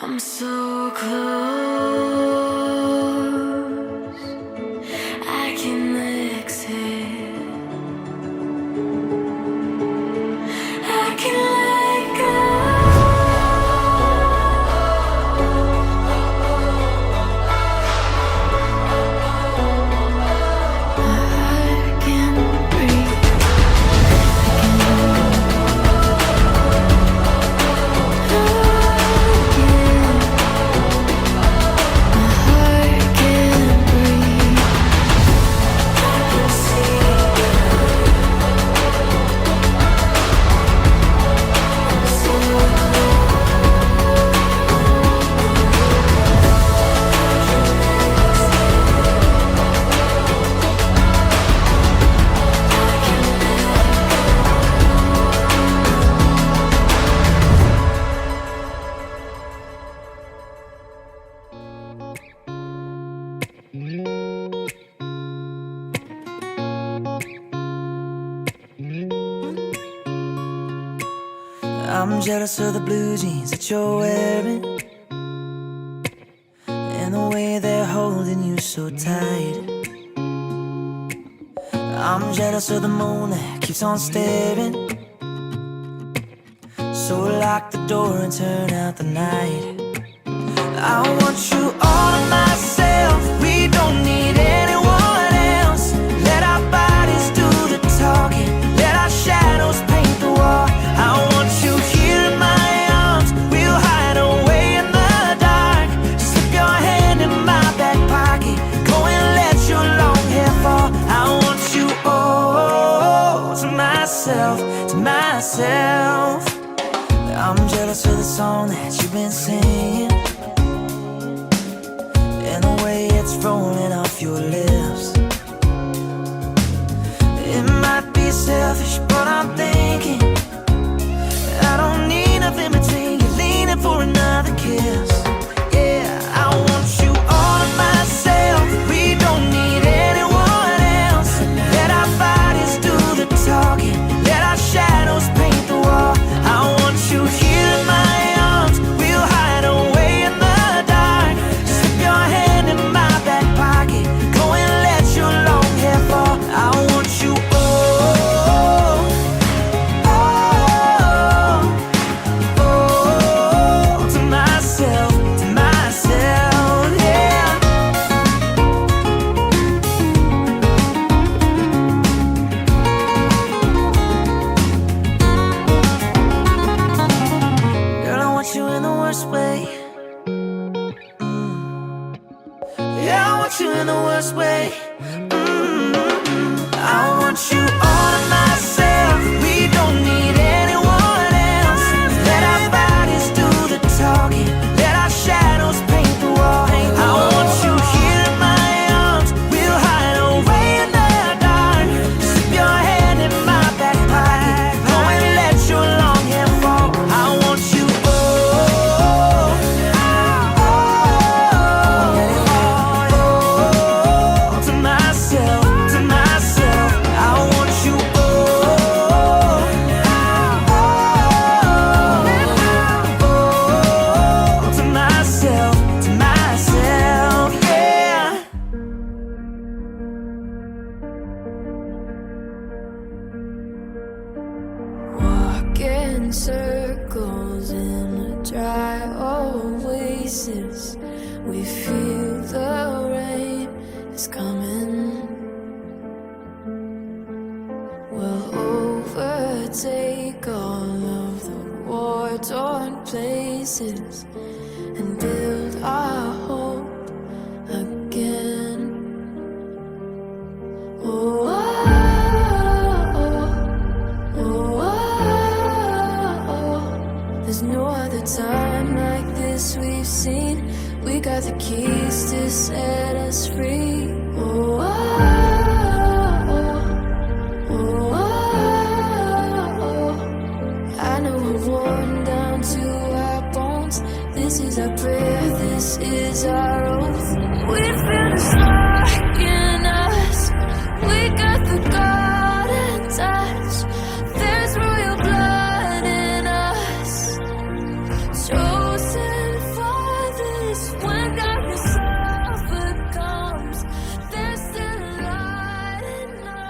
S11: I'm so close, I can exhale, I can let go. My heart can breathe
S13: I'm jealous of the blue jeans that you're wearing and the way they're holding you so tight. I'm jealous of the moon that keeps on staring So lock the door and turn out the night. I want you all to myself. We don't need anyone else. Let our bodies do the talking. Let our shadows paint the wall. I want you here in my arms. We'll hide away in the dark. Slip your hand in my back pocket. Go and let your long hair fall. I want you all to myself, to myself. I'm jealous of the song that you've been singing, and the way it's rolling off your lips. It might be selfish, but I'm thinking I don't need nothing between you, leaning for another kiss. Yeah, I want you all to myself. We don't need anyone else. Let our bodies do the talking. Let our shadows paint the wall. I want you here in my arms. We'll hide away in the dark. Slip your hand in my back pocket. Go and let your long hair fall. I want you all, to myself, yeah. Girl, I want you in the worst way. Yeah, I want you in the worst way. I want you all to myself. We don't need anyone else. Let our bodies do the talking. Let our shadows paint the wall. I want you here in my arms. We'll hide away in the dark. Slip your hand in my back pocket. Go and let your long hair fall. I want you all, to myself, to myself. I want you all, to myself, yeah.
S11: Walk in circles in a dry oasis. We feel the rain is coming. We'll overtake all of the war-torn places and build our hope again. Oh, there's no other time like this we've seen. We got the keys to set us free. I know we're worn down to our bones. This is our prayer, this is our oath. We feel the spark in us. We got the golden touch. There's royal blood in us. Chosen for this. When darkness overcomes, there's still a light in us.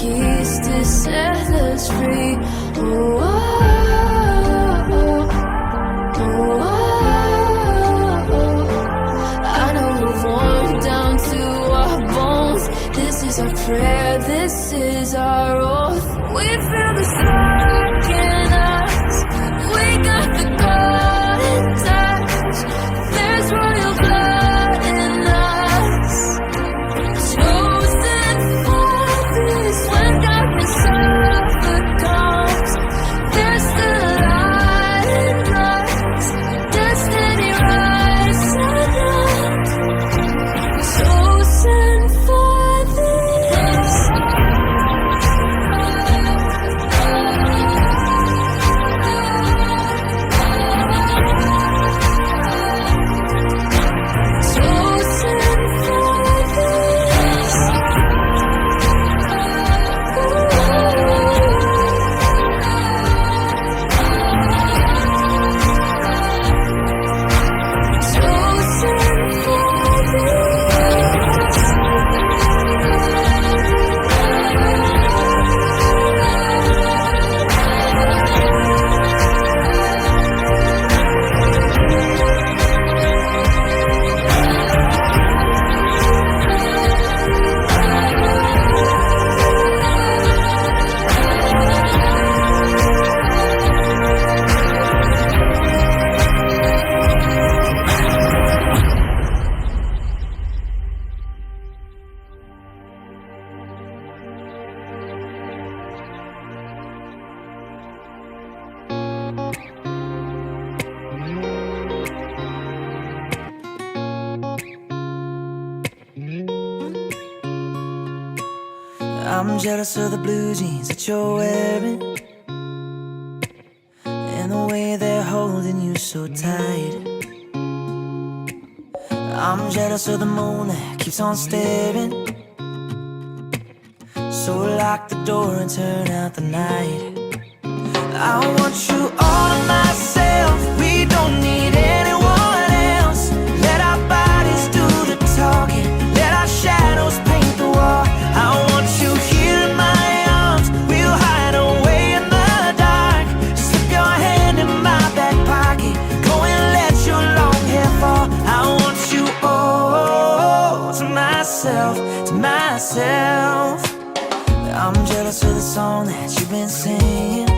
S11: keys to set us free. Oh, oh, oh, oh, oh. I know we're worn down to our bones. This is our prayer, this is our oath. We feel the spark in us. We got the golden touch. There's royal blood in us. Chosen for this. When darkness overcomes, there's still a light in us. Destiny rises up. Chosen for this.
S13: I'm jealous of the blue jeans that you're wearing, and the way they're holding you so tight. I'm jealous of the moon that keeps on staring. So lock the door and turn out the night. I want you all to myself. We don't need anyone else. Let our bodies do the talking. Let our shadows paint the wall. I want you here in my arms. We'll hide away in the dark. Slip your hand in my back pocket. Go and let your long hair fall. I want you all to myself, to myself. I'm jealous of the song that you've been singing,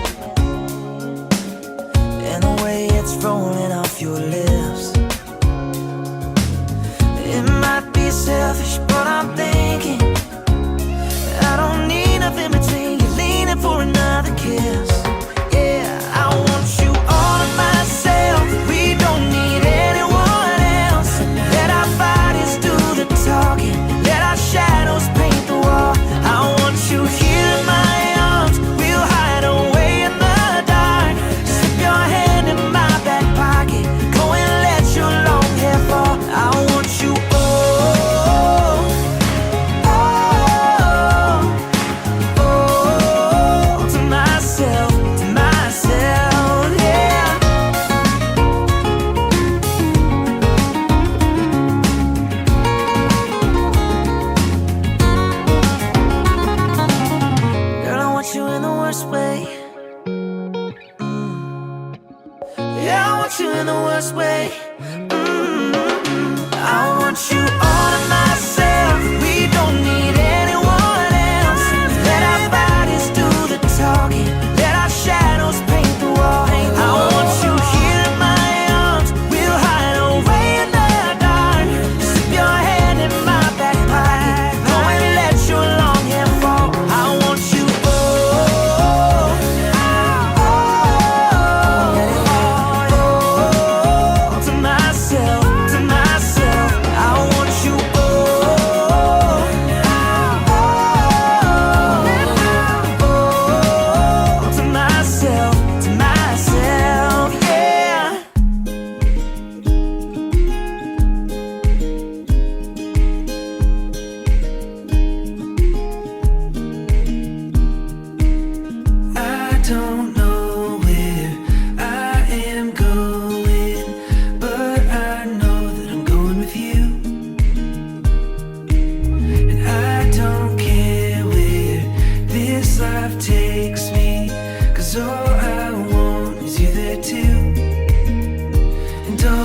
S13: and the way it's rolling off your lips. It might be selfish, but I'm thinking I don't need nothing between you, leaning for another kiss. Yeah, I want you all to myself. We don't need anyone else. Let our bodies do the talking. Let our shadows paint the wall. I want you here in my arms. We'll hide away in the dark. Slip your hand in my back pocket. Go and let your long hair fall. I want you all, all, all to myself, yeah. Girl, I want you in the worst way. Yeah, I want you in the worst way. I want you all to myself. We don't need anyone else. Let our bodies do the talking. Let our shadows paint the wall. I want you here in my arms. We'll hide away in the dark. Slip your hand in my back pocket. Go and let your long hair fall. I want you all, all to myself, to myself. I want you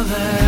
S13: cover.